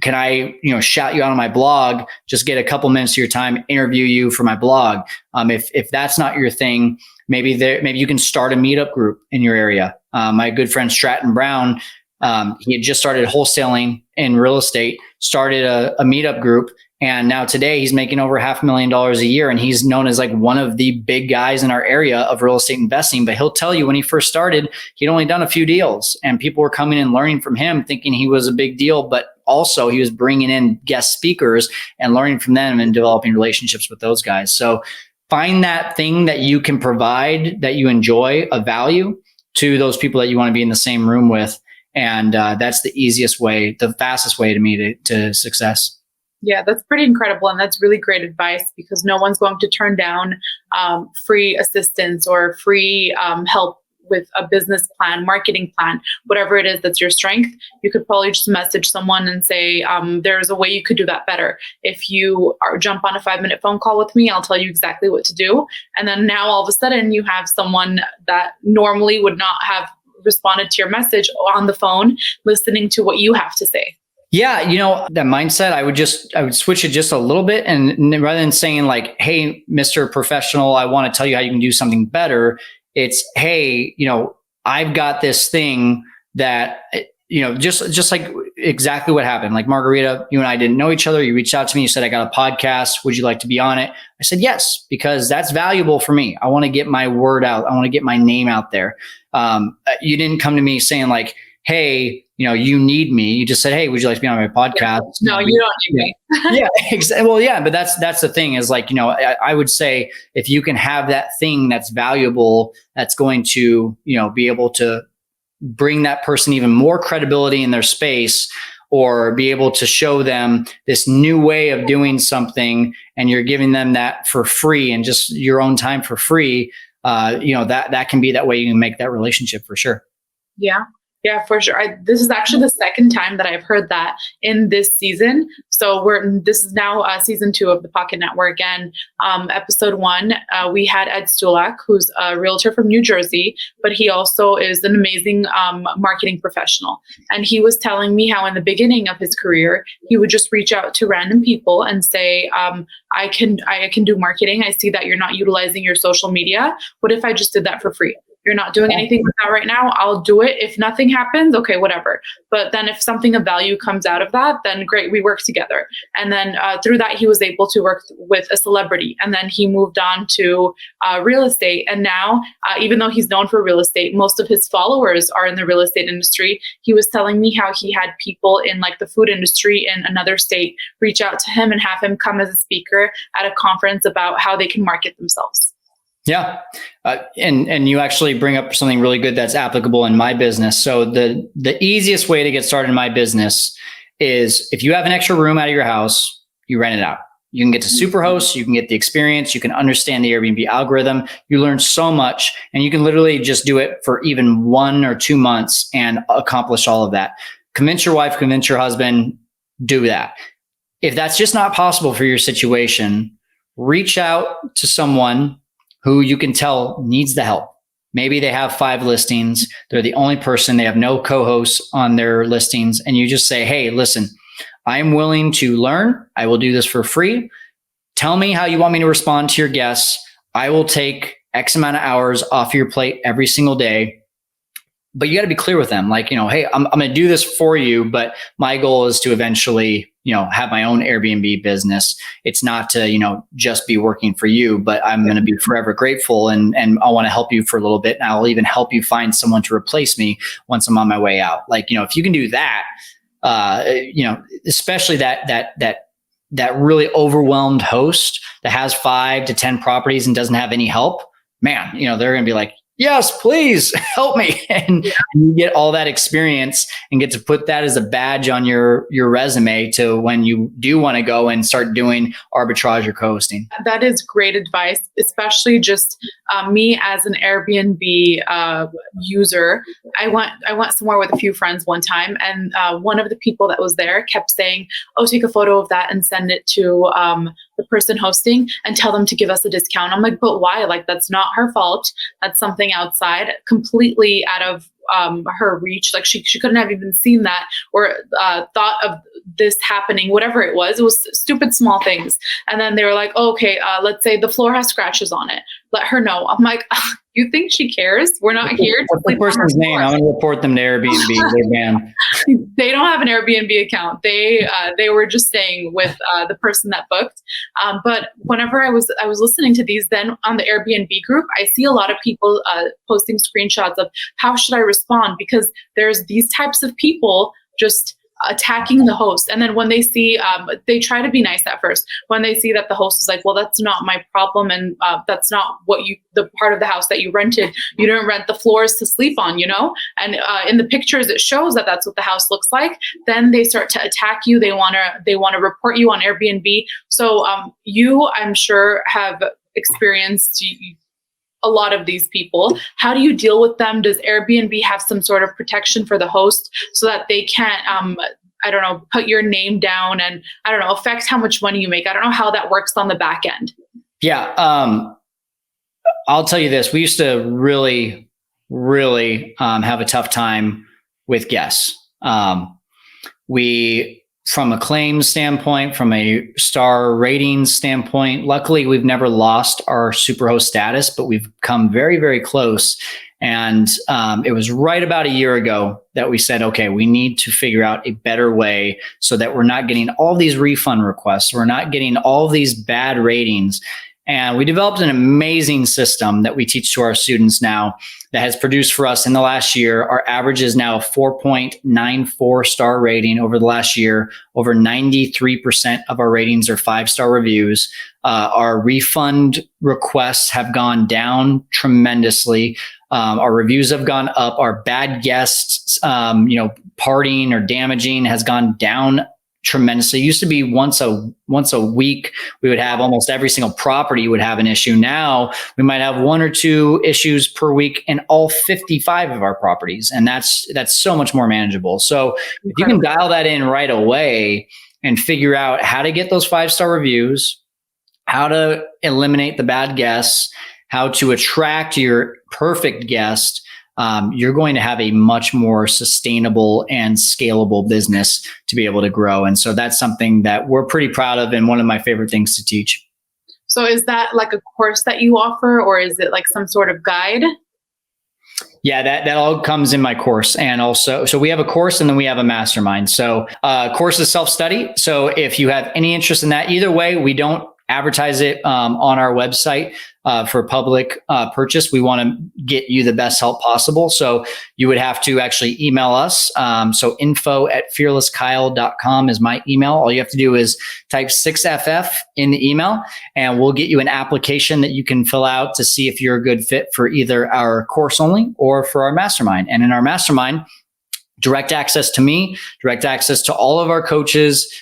Speaker 2: Can I, shout you out on my blog? Just get a couple minutes of your time, interview you for my blog. If that's not your thing, maybe you can start a meetup group in your area. My good friend Stratton Brown, he had just started wholesaling in real estate, started a meetup group, and now today he's making over $500,000 a year, and he's known as like one of the big guys in our area of real estate investing. But he'll tell you when he first started, he'd only done a few deals, and people were coming and learning from him, thinking he was a big deal, but also he was bringing in guest speakers and learning from them and developing relationships with those guys. So find that thing that you can provide, that you enjoy, a value to those people that you want to be in the same room with. And that's the easiest way, the fastest way to me to success.
Speaker 1: Yeah, that's pretty incredible. And that's really great advice, because no one's going to turn down free assistance or free help with a business plan, marketing plan, whatever it is that's your strength. You could probably just message someone and say, there's a way you could do that better. If you jump on a 5-minute phone call with me, I'll tell you exactly what to do. And then now all of a sudden you have someone that normally would not have responded to your message on the phone, listening to what you have to say.
Speaker 2: Yeah, that mindset, I would switch it just a little bit. And rather than saying like, hey, Mr. Professional, I want to tell you how you can do something better. It's, hey, I've got this thing that, just like exactly what happened. Like Margarita, you and I didn't know each other. You reached out to me. You said, I got a podcast. Would you like to be on it? I said, yes, because that's valuable for me. I want to get my word out. I want to get my name out there. You didn't come to me saying like, hey, you need me. You just said, hey, would you like to be on my podcast?
Speaker 1: No, you don't need me.
Speaker 2: Yeah, exactly. Well, yeah, but that's the thing is like, I would say if you can have that thing that's valuable, that's going to, be able to bring that person even more credibility in their space, or be able to show them this new way of doing something, and you're giving them that for free and just your own time for free, that can be that way you can make that relationship for sure.
Speaker 1: Yeah, for sure. This is actually the second time that I've heard that in this season. So this is now season 2 of the Pocket Network. And episode 1, we had Ed Stulak, who's a realtor from New Jersey, but he also is an amazing marketing professional. And he was telling me how in the beginning of his career, he would just reach out to random people and say, I can do marketing. I see that you're not utilizing your social media. What if I just did that for free? You're not doing anything with that right now. I'll do it. If nothing happens, okay, whatever. But then if something of value comes out of that, then great, we work together. And then through that, he was able to work with a celebrity. And then he moved on to real estate. And now, even though he's known for real estate, most of his followers are in the real estate industry. He was telling me how he had people in like the food industry in another state reach out to him and have him come as a speaker at a conference about how they can market themselves.
Speaker 2: Yeah. And you actually bring up something really good that's applicable in my business. So the easiest way to get started in my business is if you have an extra room out of your house, you rent it out. You can get to Superhost, you can get the experience, you can understand the Airbnb algorithm. You learn so much, and you can literally just do it for even 1 or 2 months and accomplish all of that. Convince your wife, convince your husband, do that. If that's just not possible for your situation, reach out to someone who you can tell needs the help. Maybe they have 5 listings. They're the only person. They have no co-hosts on their listings. And you just say, hey, listen, I'm willing to learn. I will do this for free. Tell me how you want me to respond to your guests. I will take X amount of hours off your plate every single day. But you got to be clear with them. Like, hey, I'm going to do this for you, but my goal is to eventually, have my own Airbnb business. It's not to, just be working for you, but I'm going to be forever grateful. And I want to help you for a little bit. And I'll even help you find someone to replace me once I'm on my way out. Like, if you can do that, especially that really overwhelmed host that has 5 to 10 properties and doesn't have any help, man, they're going to be like, yes, please help me. And you get all that experience and get to put that as a badge on your resume to when you do want to go and start doing arbitrage or co-hosting.
Speaker 1: That is great advice, especially just me as an Airbnb user. I went somewhere with a few friends one time, and one of the people that was there kept saying, oh, take a photo of that and send it to the person hosting and tell them to give us a discount. I'm like, but why? Like, that's not her fault. That's something outside, completely out of her reach. Like she couldn't have even seen that or thought of this happening, whatever it was stupid small things. And then they were like, oh, okay, let's say the floor has scratches on it. Let her know. I'm like, you think she cares? We're not here to
Speaker 2: What's the person's name? I'm going to report them to Airbnb. They're banned.
Speaker 1: They don't have an Airbnb account. They were just staying with the person that booked. But whenever I was listening to these, then on the Airbnb group, I see a lot of people posting screenshots of how should I respond, because there's these types of people just attacking the host. And then when they see, they try to be nice at first. When they see that the host is like, well, that's not my problem. And that's not the part of the house that you rented. You didn't rent the floors to sleep on, And in the pictures, it shows that that's what the house looks like. Then they start to attack you. They want to report you on Airbnb. So you, I'm sure, have experienced a lot of these people. How do you deal with them? Does Airbnb have some sort of protection for the host so that they can't, put your name down and, affect how much money you make? I don't know how that works on the back end.
Speaker 2: Yeah. I'll tell you this. We used to really, really have a tough time with guests. We from a claims standpoint, from a star rating standpoint. Luckily, we've never lost our superhost status, but we've come very, very close. And it was right about a year ago that we said, okay, we need to figure out a better way so that we're not getting all these refund requests. We're not getting all these bad ratings. And we developed an amazing system that we teach to our students now that has produced for us in the last year. Our average is now a 4.94 star rating over the last year. Over 93% of our ratings are 5-star reviews. Our refund requests have gone down tremendously. Our reviews have gone up. Our bad guests, partying or damaging has gone down tremendously. It used to be once a week, we would have almost every single property would have an issue. Now we might have 1 or 2 issues per week in all 55 of our properties. And that's so much more manageable. So if you can dial that in right away and figure out how to get those 5-star reviews, how to eliminate the bad guests, how to attract your perfect guest, you're going to have a much more sustainable and scalable business to be able to grow. And so that's something that we're pretty proud of and one of my favorite things to teach.
Speaker 1: So is that like a course that you offer, or is it like some sort of guide?
Speaker 2: Yeah, that all comes in my course. And also, so we have a course and then we have a mastermind. So course is self-study. So if you have any interest in that, either way, we don't advertise it on our website for public purchase. We want to get you the best help possible. So you would have to actually email us. So info@fearlesskyle.com is my email. All you have to do is type 6FF in the email and we'll get you an application that you can fill out to see if you're a good fit for either our course only or for our mastermind. And in our mastermind, direct access to me, direct access to all of our coaches,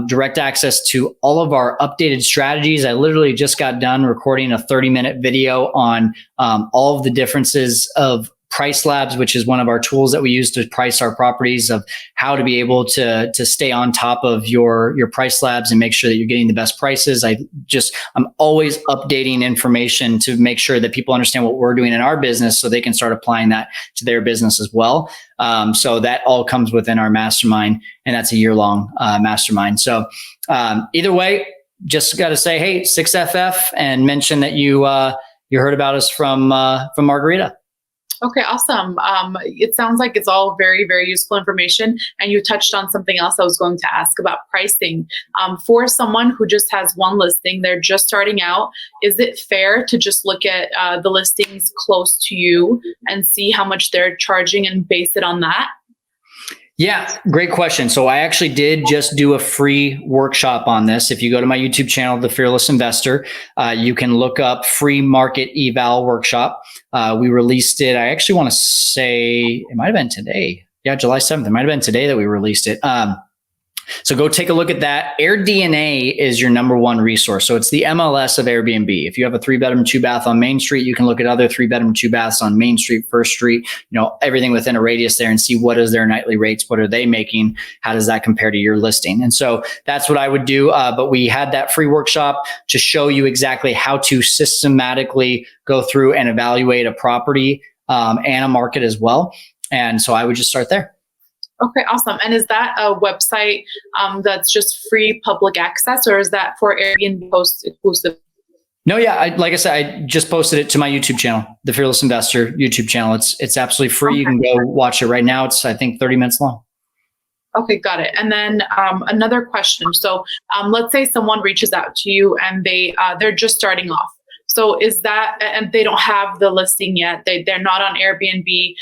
Speaker 2: direct access to all of our updated strategies. I literally just got done recording a 30-minute video on all of the differences of Price Labs, which is one of our tools that we use to price our properties, of how to be able to stay on top of your Price Labs and make sure that you're getting the best prices. I'm always updating information to make sure that people understand what we're doing in our business so they can start applying that to their business as well. So that all comes within our mastermind, and that's a year-long mastermind. So either way, just got to say, hey, 6FF, and mention that you heard about us from Margarita.
Speaker 1: Okay, awesome. It sounds like it's all very, very useful information. And you touched on something else I was going to ask about pricing. For someone who just has one listing, they're just starting out, is it fair to just look at the listings close to you and see how much they're charging and base it on that?
Speaker 2: Yeah, great question. So I actually did just do a free workshop on this. If you go to my YouTube channel, The Fearless Investor, you can look up free market eval workshop. We released it. I actually want to say it might have been today. Yeah, July 7th. It might have been today that we released it. So go take a look at that. AirDNA is your number one resource. So it's the MLS of Airbnb. If you have a 3-bedroom, 2-bath on Main Street, you can look at other 3-bedroom, 2-baths on Main Street, First Street, everything within a radius there, and see what is their nightly rates, what are they making, how does that compare to your listing? And so that's what I would do. But we had that free workshop to show you exactly how to systematically go through and evaluate a property and a market as well. And so I would just start there.
Speaker 1: Okay, awesome. And is that a website that's just free public access, or is that for Airbnb hosts exclusive?
Speaker 2: No, yeah. Like I said, I just posted it to my YouTube channel, The Fearless Investor YouTube channel. It's absolutely free. Okay. You can go watch it right now. It's, I think, 30 minutes long.
Speaker 1: Okay, got it. And then another question. So let's say someone reaches out to you and they're just starting off. So is that, and they don't have the listing yet, they're not on Airbnb.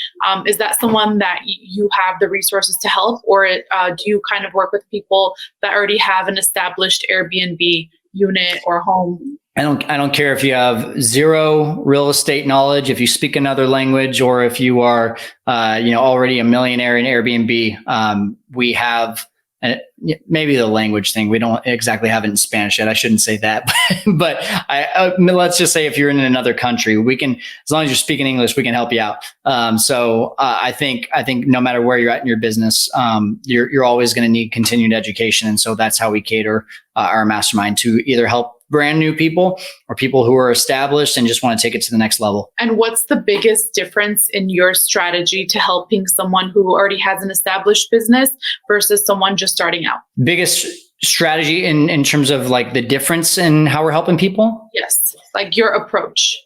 Speaker 1: Is that someone that you have the resources to help, or do you kind of work with people that already have an established Airbnb unit or home?
Speaker 2: I don't care if you have zero real estate knowledge, if you speak another language, or if you are, already a millionaire in Airbnb. We have maybe the language thing. We don't exactly have it in Spanish yet. I shouldn't say that, but let's just say if you're in another country, we can, as long as you're speaking English, we can help you out. I think no matter where you're at in your business, you're always going to need continued education. And so that's how we cater our mastermind, to either help brand new people or people who are established and just want to take it to the next level.
Speaker 1: And what's the biggest difference in your strategy to helping someone who already has an established business versus someone just starting out?
Speaker 2: Biggest strategy in terms of like the difference in how we're helping people?
Speaker 1: Yes, like your approach.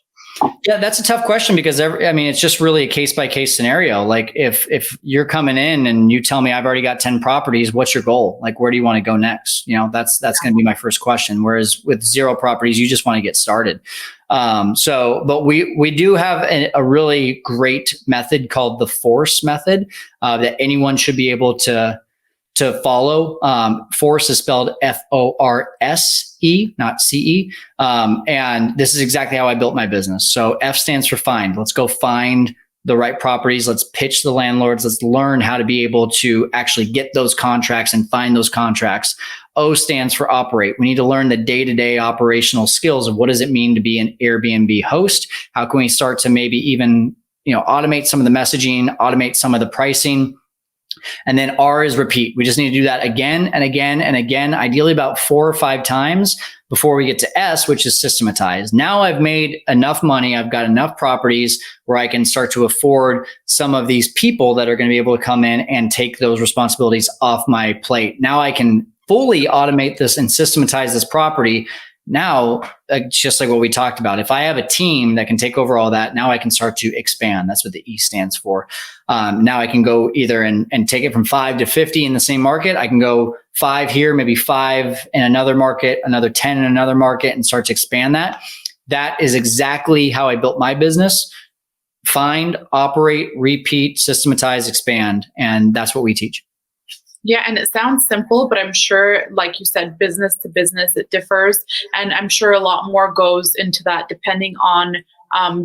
Speaker 2: Yeah, that's a tough question because it's just really a case by case scenario. Like if you're coming in and you tell me I've already got 10 properties, what's your goal? Like, where do you want to go next? That's going to be my first question. Whereas with 0 properties, you just want to get started. But we do have a really great method called the FORCE method that anyone should be able to follow. FORCE is spelled FORSE, not CE. And this is exactly how I built my business. So F stands for find. Let's go find the right properties. Let's pitch the landlords. Let's learn how to be able to actually get those contracts and find those contracts. O stands for operate. We need to learn the day-to-day operational skills of what does it mean to be an Airbnb host? How can we start to maybe even, automate some of the messaging, automate some of the pricing? And then R is repeat. We just need to do that again and again and again, ideally about 4 or 5 times before we get to S, which is systematize. Now I've made enough money. I've got enough properties where I can start to afford some of these people that are going to be able to come in and take those responsibilities off my plate. Now I can fully automate this and systematize this property. Now, just like what we talked about, if I have a team that can take over all that, now I can start to expand. That's what the E stands for. Now I can go either and take it from 5 to 50 in the same market. I can go 5 here, maybe 5 in another market, another 10 in another market, and start to expand that. That is exactly how I built my business. Find, operate, repeat, systematize, expand. And that's what we teach.
Speaker 1: Yeah, and it sounds simple, but I'm sure, like you said, business to business, it differs. And I'm sure a lot more goes into that depending on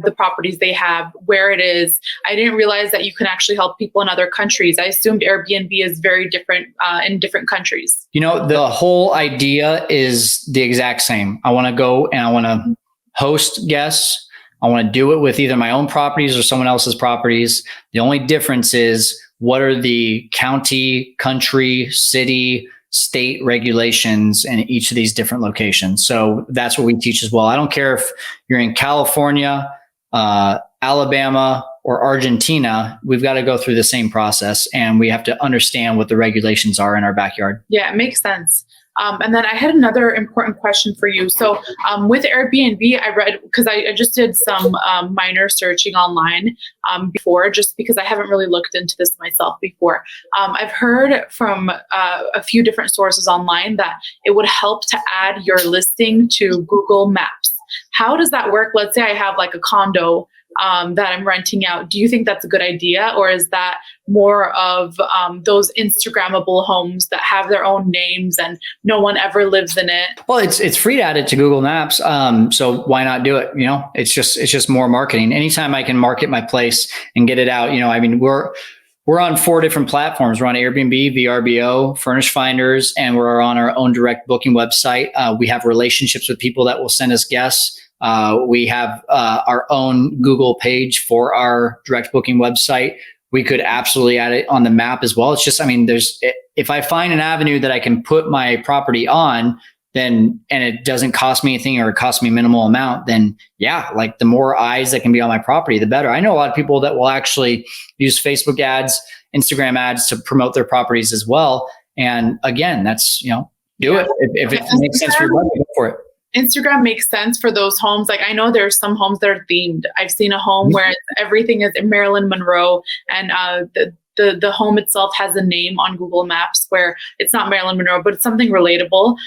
Speaker 1: the properties they have, where it is. I didn't realize that you can actually help people in other countries. I assumed Airbnb is very different in different countries.
Speaker 2: The whole idea is the exact same. I want to go and I want to host guests. I want to do it with either my own properties or someone else's properties. The only difference is what are the county, country, city, state regulations in each of these different locations. So that's what we teach as well. I don't care if you're in California, Alabama, or Argentina, we've got to go through the same process and we have to understand what the regulations are in our backyard.
Speaker 1: Yeah, it makes sense. And then I had another important question for you. So with Airbnb, I read, because I just did some minor searching online before, just because I haven't really looked into this myself before. I've heard from a few different sources online that it would help to add your listing to Google Maps. How does that work? Let's say I have like a condo that I'm renting out. Do you think that's a good idea? Or is that more of those Instagrammable homes that have their own names and no one ever lives in it?
Speaker 2: Well, it's free to add it to Google Maps. So why not do it? It's just more marketing. Anytime I can market my place and get it out, we're on 4 different platforms. We're on Airbnb, VRBO, Furnish Finders, and we're on our own direct booking website. We have relationships with people that will send us guests. We have our own Google page for our direct booking website. We could absolutely add it on the map as well. It's just, if I find an avenue that I can put my property on, then, and it doesn't cost me anything or it costs me minimal amount, then yeah, like the more eyes that can be on my property, the better. I know a lot of people that will actually use Facebook ads, Instagram ads to promote their properties as well. And again, that's, do it. If it makes sense for your budget, go for it.
Speaker 1: Instagram makes sense for those homes. Like I know there's some homes that are themed. I've seen a home where everything is in Marilyn Monroe, and the home itself has a name on Google Maps where it's not Marilyn Monroe, but it's something relatable.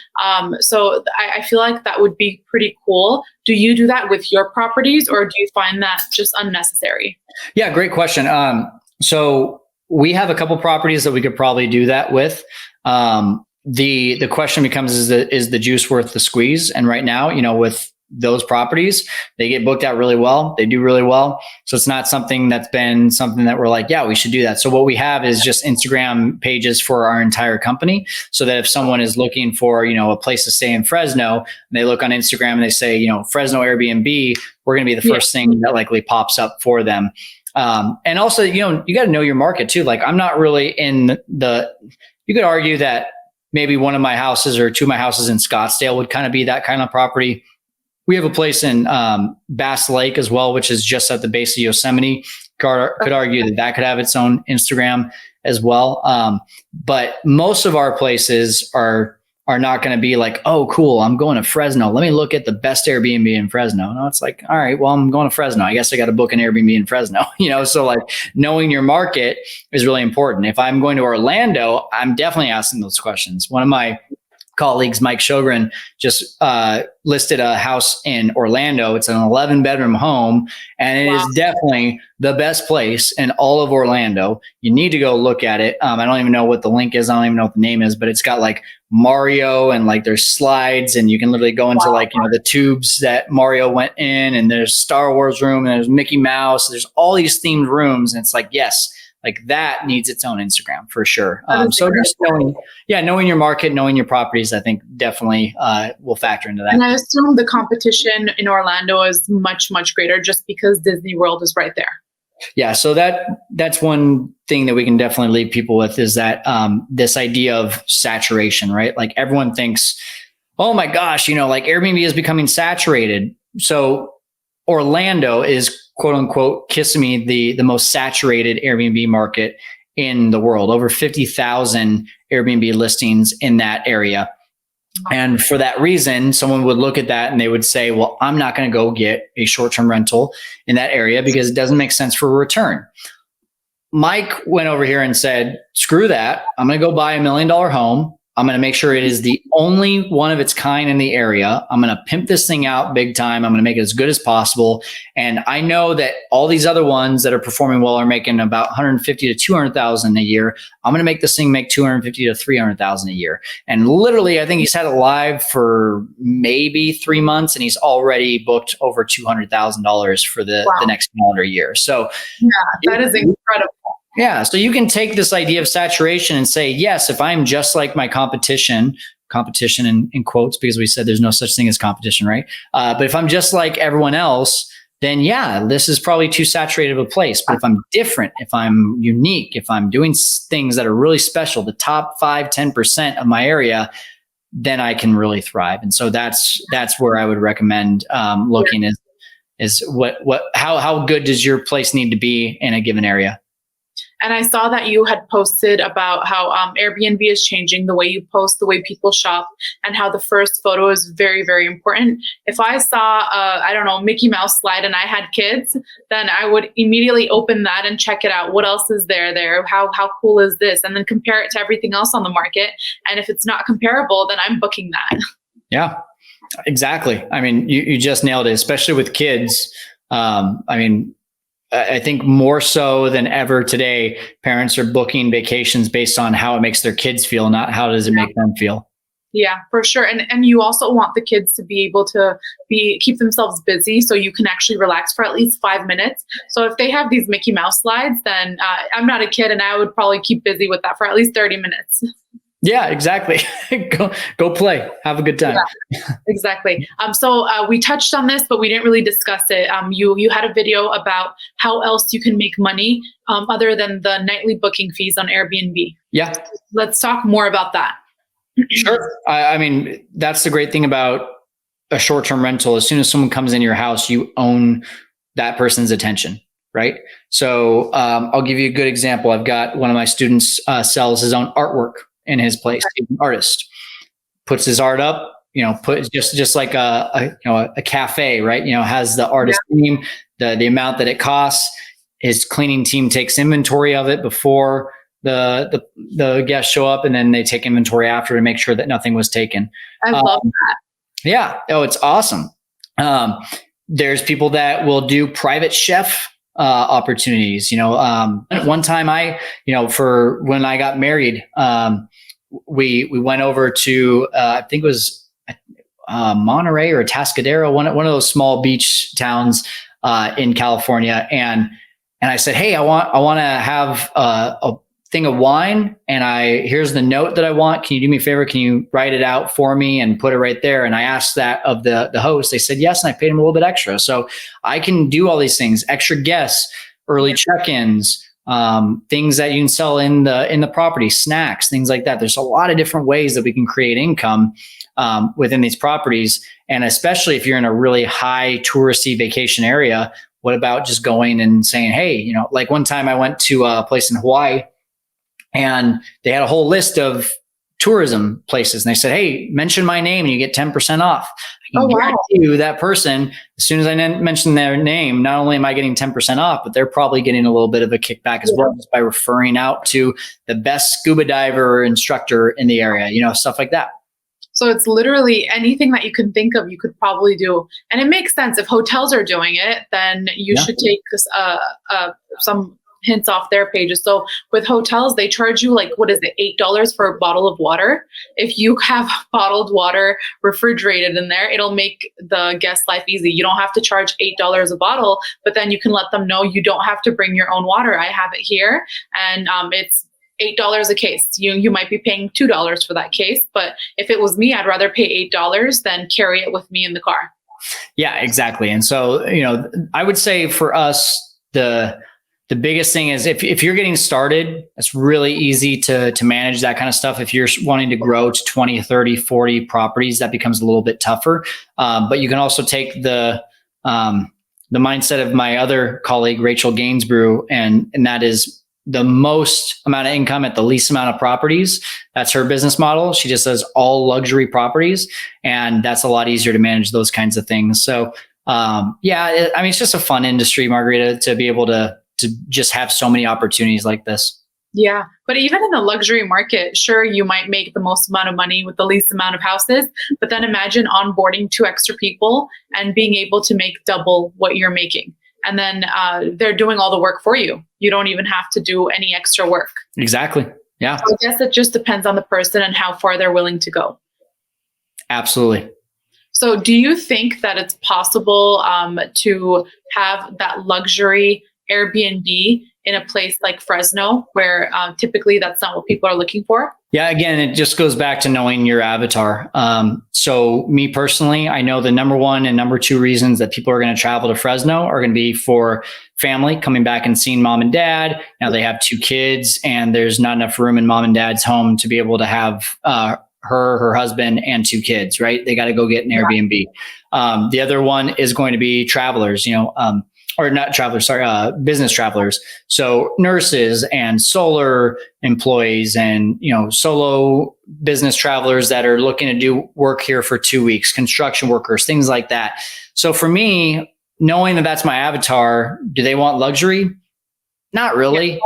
Speaker 1: So I feel like that would be pretty cool. Do you do that with your properties, or do you find that just unnecessary? Yeah,
Speaker 2: great question. So we have a couple properties that we could probably do that with. The question becomes, is the juice worth the squeeze? And right now, with those properties, they get booked out really well. They do really well. So it's not something that's been something that we're like, yeah, we should do that. So what we have is just Instagram pages for our entire company. So that if someone is looking for, a place to stay in Fresno, and they look on Instagram and they say, Fresno Airbnb, we're going to be the first thing that likely pops up for them. And also, you got to know your market too. Like I'm not really you could argue that maybe one of my houses or two of my houses in Scottsdale would kind of be that kind of property. We have a place in Bass Lake as well, which is just at the base of Yosemite. Could argue that could have its own Instagram as well. But most of our places are not going to be like, oh, cool, I'm going to Fresno. Let me look at the best Airbnb in Fresno. No, it's like, all right, well, I'm going to Fresno. I guess I got to book an Airbnb in Fresno. So like knowing your market is really important. If I'm going to Orlando, I'm definitely asking those questions. One of my colleagues, Mike Sjogren, just listed a house in Orlando. It's an 11-bedroom home, and it is definitely the best place in all of Orlando. You need to go look at it. I don't even know what the link is. I don't even know what the name is, but it's got like Mario and like there's slides, and you can literally go into like, the tubes that Mario went in, and there's Star Wars room, and there's Mickey Mouse. There's all these themed rooms, and it's like, yes, like that needs its own Instagram for sure. So just knowing your market, knowing your properties, I think definitely will factor into that.
Speaker 1: And I assume the competition in Orlando is much, much greater just because Disney World is right there.
Speaker 2: Yeah. So that's one thing that we can definitely leave people with is that this idea of saturation, right? Like everyone thinks, oh my gosh, like Airbnb is becoming saturated. So Orlando is quote unquote Kissimmee, the most saturated Airbnb market in the world, over 50,000 Airbnb listings in that area. And for that reason, someone would look at that and they would say, well, I'm not going to go get a short-term rental in that area because it doesn't make sense for a return. Mike went over here and said, screw that. I'm going to go buy $1 million home. I'm going to make sure it is the only one of its kind in the area. I'm going to pimp this thing out big time. I'm going to make it as good as possible. And I know that all these other ones that are performing well are making about 150 to 200,000 a year. I'm going to make this thing make 250 to 300,000 a year. And literally, I think he's had it live for maybe 3 months, and he's already booked over $200,000 for the next calendar year. So
Speaker 1: that is incredible.
Speaker 2: Yeah. So you can take this idea of saturation and say, yes, if I'm just like my competition in quotes, because we said there's no such thing as competition, right? But if I'm just like everyone else, then yeah, this is probably too saturated of a place. But if I'm different, if I'm unique, if I'm doing things that are really special, the top 5-10% of my area, then I can really thrive. And so that's where I would recommend looking is how good does your place need to be in a given area?
Speaker 1: And I saw that you had posted about how Airbnb is changing the way you post, the way people shop, and how the first photo is very, very important. If I saw, Mickey Mouse slide and I had kids, then I would immediately open that and check it out. What else is there? How cool is this? And then compare it to everything else on the market. And if it's not comparable, then I'm booking that.
Speaker 2: Yeah, exactly. I mean, you just nailed it, especially with kids. I think more so than ever today, parents are booking vacations based on how it makes their kids feel, not how does it make them feel.
Speaker 1: Yeah, for sure. And you also want the kids to be able to keep themselves busy so you can actually relax for at least 5 minutes. So if they have these Mickey Mouse slides, then I'm not a kid and I would probably keep busy with that for at least 30 minutes.
Speaker 2: Yeah, exactly. Go play. Have a good time.
Speaker 1: Yeah, exactly. So we touched on this, but we didn't really discuss it. You had a video about how else you can make money other than the nightly booking fees on Airbnb.
Speaker 2: Yeah.
Speaker 1: Let's talk more about that.
Speaker 2: Sure. I mean, that's the great thing about a short-term rental. As soon as someone comes in your house, you own that person's attention, right? So I'll give you a good example. I've got one of my students sells his own artwork in his place. He's an artist, puts his art up, put just like a cafe, right? Has the artist name, the amount that it costs. His cleaning team takes inventory of it before the guests show up, and then they take inventory after to make sure that nothing was taken.
Speaker 1: I love that.
Speaker 2: Yeah. Oh, it's awesome. There's people that will do private chef opportunities. One time for when I got married, we went over to I think it was Monterey or Atascadero, one of those small beach towns in California, and I said, hey, I want to have a thing of wine, and here's the note that I want. Can you do me a favor? Can you write it out for me and put it right there? And I asked that of the host. They said yes, and I paid him a little bit extra. So I can do all these things, extra guests, early check-ins, things that you can sell in the property, snacks, things like that. There's a lot of different ways that we can create income within these properties. And especially if you're in a really high touristy vacation area, what about just going and saying, hey, like one time I went to a place in Hawaii and they had a whole list of tourism places. And they said, hey, mention my name and you get 10% off. I can guarantee you that person, as soon as I mention their name, not only am I getting 10% off, but they're probably getting a little bit of a kickback as well, just by referring out to the best scuba diver or instructor in the area, stuff like that.
Speaker 1: So it's literally anything that you can think of, you could probably do. And it makes sense. If hotels are doing it, then you should take some hints off their pages. So with hotels, they charge you like, what is it, $8 for a bottle of water. If you have bottled water refrigerated in there, it'll make the guest life easy. You don't have to charge $8 a bottle, but then you can let them know you don't have to bring your own water. I have it here, and it's $8 a case. You might be paying $2 for that case, but if it was me, I'd rather pay $8 than carry it with me in the car.
Speaker 2: Yeah, exactly. And so, I would say for us, the biggest thing is if you're getting started, it's really easy to manage that kind of stuff. If you're wanting to grow to 20, 30, 40 properties, that becomes a little bit tougher. But you can also take the mindset of my other colleague, Rachel Gainsborough, and that is the most amount of income at the least amount of properties. That's her business model. She just does all luxury properties, and that's a lot easier to manage those kinds of things. So it's just a fun industry, Margarita, to be able to just have so many opportunities like this.
Speaker 1: Yeah. But even in the luxury market, sure, you might make the most amount of money with the least amount of houses, but then imagine onboarding 2 extra people and being able to make double what you're making. And then they're doing all the work for you. You don't even have to do any extra work.
Speaker 2: Exactly. Yeah.
Speaker 1: So I guess it just depends on the person and how far they're willing to go.
Speaker 2: Absolutely.
Speaker 1: So do you think that it's possible to have that luxury Airbnb in a place like Fresno, where typically that's not what people are looking for?
Speaker 2: Yeah, again, it just goes back to knowing your avatar. So me personally, I know the number 1 and number 2 reasons that people are going to travel to Fresno are going to be for family, coming back and seeing mom and dad. Now they have 2 kids and there's not enough room in mom and dad's home to be able to have her husband and 2 kids, right? They got to go get an Airbnb. The other one is going to be travelers, or not travelers, sorry, business travelers. So nurses and solar employees and, solo business travelers that are looking to do work here for 2 weeks, construction workers, things like that. So for me, knowing that that's my avatar, do they want luxury? Not really.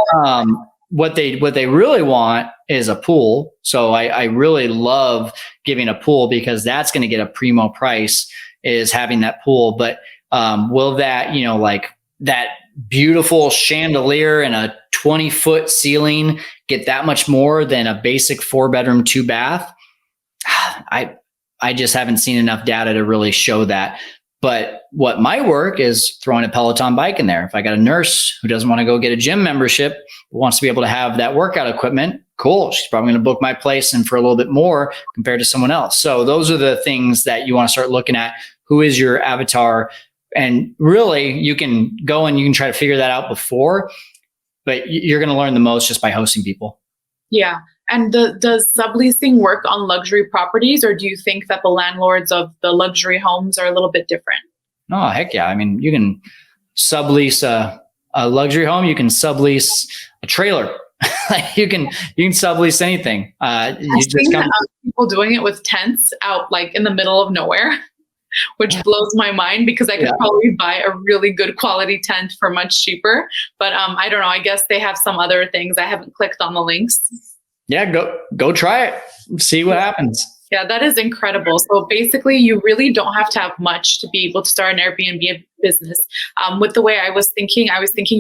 Speaker 2: What they really want is a pool. So I really love giving a pool because that's going to get a primo price, is having that pool. But will that, like that beautiful chandelier and a 20-foot ceiling get that much more than a basic 4-bedroom, 2-bath? I just haven't seen enough data to really show that. But what might work is throwing a Peloton bike in there. If I got a nurse who doesn't want to go get a gym membership, but wants to be able to have that workout equipment, cool. She's probably going to book my place and for a little bit more compared to someone else. So those are the things that you want to start looking at. Who is your avatar? And really, you can go and you can try to figure that out before, but you're going to learn the most just by hosting people. Yeah.
Speaker 1: And does subleasing work on luxury properties, or do you think that the landlords of the luxury homes are a little bit different?
Speaker 2: Oh, heck yeah. I mean, you can sublease a luxury home. You can sublease a trailer. you can sublease anything.
Speaker 1: People doing it with tents out like in the middle of nowhere, which blows my mind because I could probably buy a really good quality tent for much cheaper. But I don't know. I guess they have some other things. I haven't clicked on the links.
Speaker 2: Yeah, go try it. See what happens.
Speaker 1: Yeah, that is incredible. So basically, you really don't have to have much to be able to start an Airbnb business. With the way I was thinking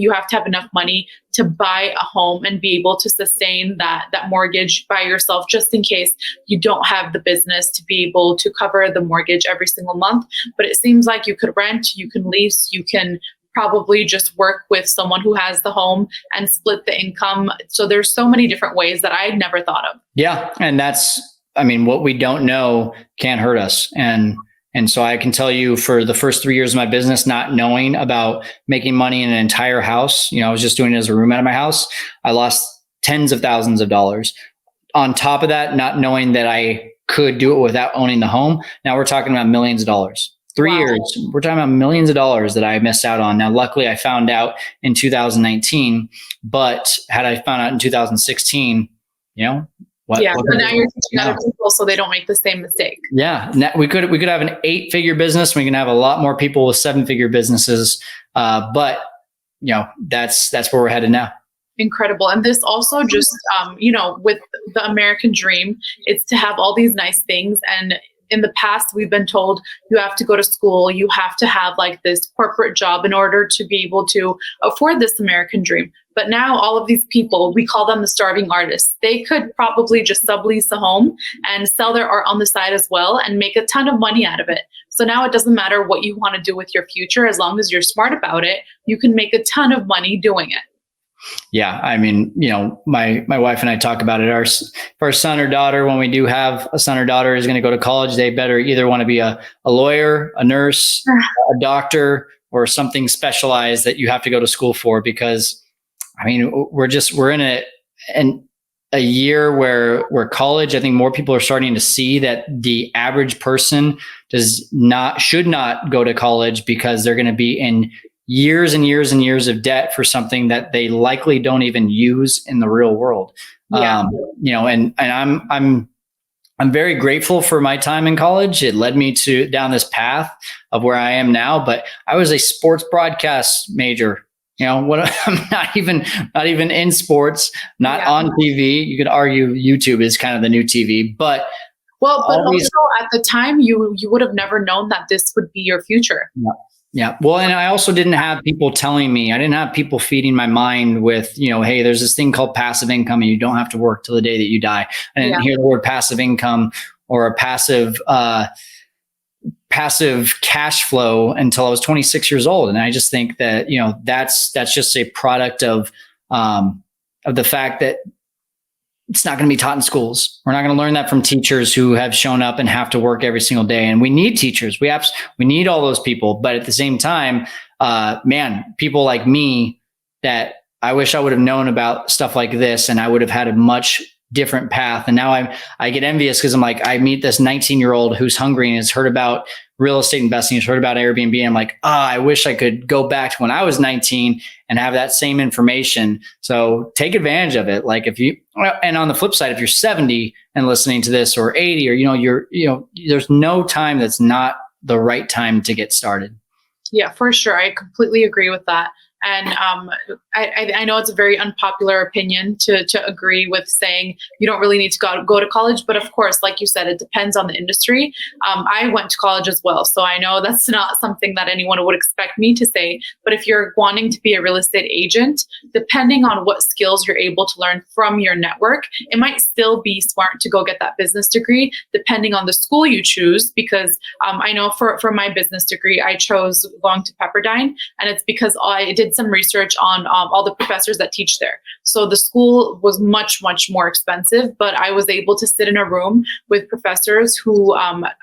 Speaker 1: you have to have enough money to buy a home and be able to sustain that mortgage by yourself, just in case you don't have the business to be able to cover the mortgage every single month. But it seems like you could rent, you can lease, you can probably just work with someone who has the home and split the income. So there's so many different ways that I'd never thought of.
Speaker 2: Yeah. And what we don't know can't hurt us. And And so I can tell you for the first 3 years of my business, not knowing about making money in an entire house, I was just doing it as a room out of my house. I lost tens of thousands of dollars. On top of that, not knowing that I could do it without owning the home. Now we're talking about millions of dollars. 3 years, we're talking about millions of dollars that I missed out on. Now, luckily, I found out in 2019, but had I found out in 2016, what?
Speaker 1: Yeah, but now you're teaching other people so they don't make the same mistake.
Speaker 2: Yeah, we could have an 8-figure business. We can have a lot more people with 7-figure businesses, but that's where we're headed now.
Speaker 1: Incredible. And this also just, with the American dream, it's to have all these nice things. And in the past, we've been told you have to go to school, you have to have like this corporate job in order to be able to afford this American dream. But now all of these people, we call them the starving artists. They could probably just sublease a home and sell their art on the side as well and make a ton of money out of it. So now it doesn't matter what you want to do with your future. As long as you're smart about it, you can make a ton of money doing it.
Speaker 2: Yeah. I mean, my wife and I talk about it. Our son or daughter, when we do have a son or daughter is going to go to college, they better either want to be a lawyer, a nurse, a doctor, or something specialized that you have to go to school for. Because I mean, we're in a year where college, I think more people are starting to see that the average person should not go to college because they're going to be in years and years and years of debt for something that they likely don't even use in the real world.
Speaker 1: Yeah.
Speaker 2: And I'm very grateful for my time in college. It led me down this path of where I am now, but I was a sports broadcast major. I'm not even in sports, not on TV. You could argue YouTube is kind of the new TV, but
Speaker 1: also at the time you would have never known that this would be your future.
Speaker 2: Yeah. Well, and I also didn't have people telling me, I didn't have people feeding my mind with, hey, there's this thing called passive income and you don't have to work till the day that you die. I didn't hear the word passive income or a passive cash flow until I was 26 years old. And I just think that, that's just a product of the fact that it's not going to be taught in schools. We're not going to learn that from teachers who have shown up and have to work every single day. And we need teachers. We need all those people. But at the same time, people like me that I wish I would have known about stuff like this and I would have had a much different path. And now I get envious because I'm like, I meet this 19-year-old who's hungry and has heard about real estate investing, has heard about Airbnb. And I'm like, I wish I could go back to when I was 19 and have that same information. So take advantage of it. Like and on the flip side, if you're 70 and listening to this or 80 or, there's no time that's not the right time to get started. Yeah,
Speaker 1: for sure. I completely agree with that. And I know it's a very unpopular opinion to agree with saying you don't really need to go to college. But of course, like you said, it depends on the industry. I went to college as well. So I know that's not something that anyone would expect me to say. But if you're wanting to be a real estate agent, depending on what skills you're able to learn from your network, it might still be smart to go get that business degree, depending on the school you choose. Because I know for my business degree, I chose going to Pepperdine. And it's because I did some research on all the professors that teach there. So the school was much, much more expensive, but I was able to sit in a room with professors who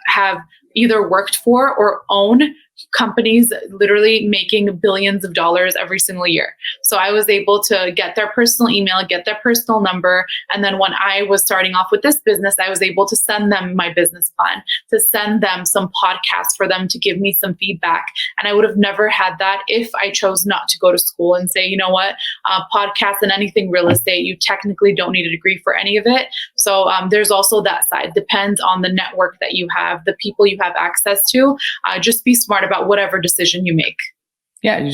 Speaker 1: have either worked for or own companies literally making billions of dollars every single year. So I was able to get their personal email, get their personal number. And then when I was starting off with this business, I was able to send them my business plan, to send them some podcasts for them to give me some feedback. And I would have never had that if I chose not to go to school and say, you know what, podcasts and anything real estate, you technically don't need a degree for any of it. So there's also that side. Depends on the network that you have, the people you have access to. Just be smart about whatever decision you make.
Speaker 2: Yeah,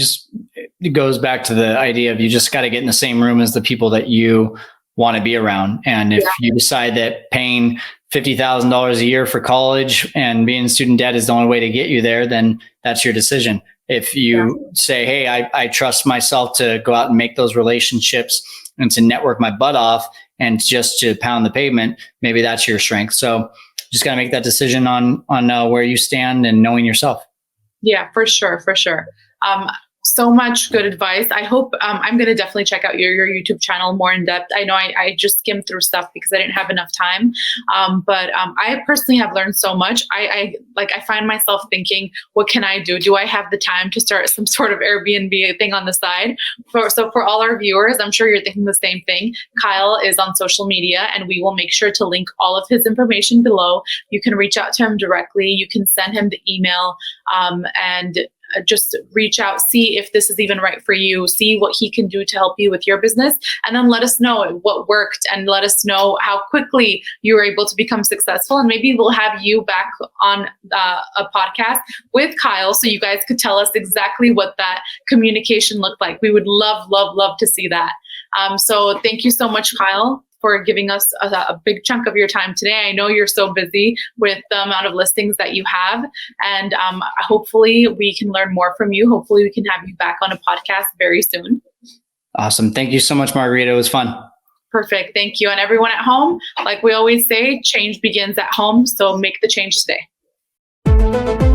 Speaker 2: it goes back to the idea of you just got to get in the same room as the people that you want to be around. And if you decide that paying $50,000 a year for college and being in student debt is the only way to get you there, then that's your decision. If you say, hey, I trust myself to go out and make those relationships and to network my butt off and just to pound the pavement, maybe that's your strength. So just got to make that decision on where you stand and knowing yourself.
Speaker 1: Yeah, for sure. So so much good advice. I hope I'm going to definitely check out your YouTube channel more in depth. I know I just skimmed through stuff because I didn't have enough time. But I personally have learned so much. I find myself thinking, what can I do? Do I have the time to start some sort of Airbnb thing on the side? So for all our viewers, I'm sure you're thinking the same thing. Kyle is on social media, and we will make sure to link all of his information below. You can reach out to him directly. You can send him the email and just reach out, see if this is even right for you, see what he can do to help you with your business, and then let us know what worked and let us know how quickly you were able to become successful. And maybe we'll have you back on a podcast with Kyle so you guys could tell us exactly what that communication looked like. We would love, love, love to see that. So thank you so much, Kyle, for giving us a big chunk of your time today. I know you're so busy with the amount of listings that you have, and hopefully we can learn more from you. Hopefully we can have you back on a podcast very soon.
Speaker 2: Awesome. Thank you so much, Margarita. It was fun.
Speaker 1: Perfect. Thank you. And everyone at home, like we always say, change begins at home. So make the change today.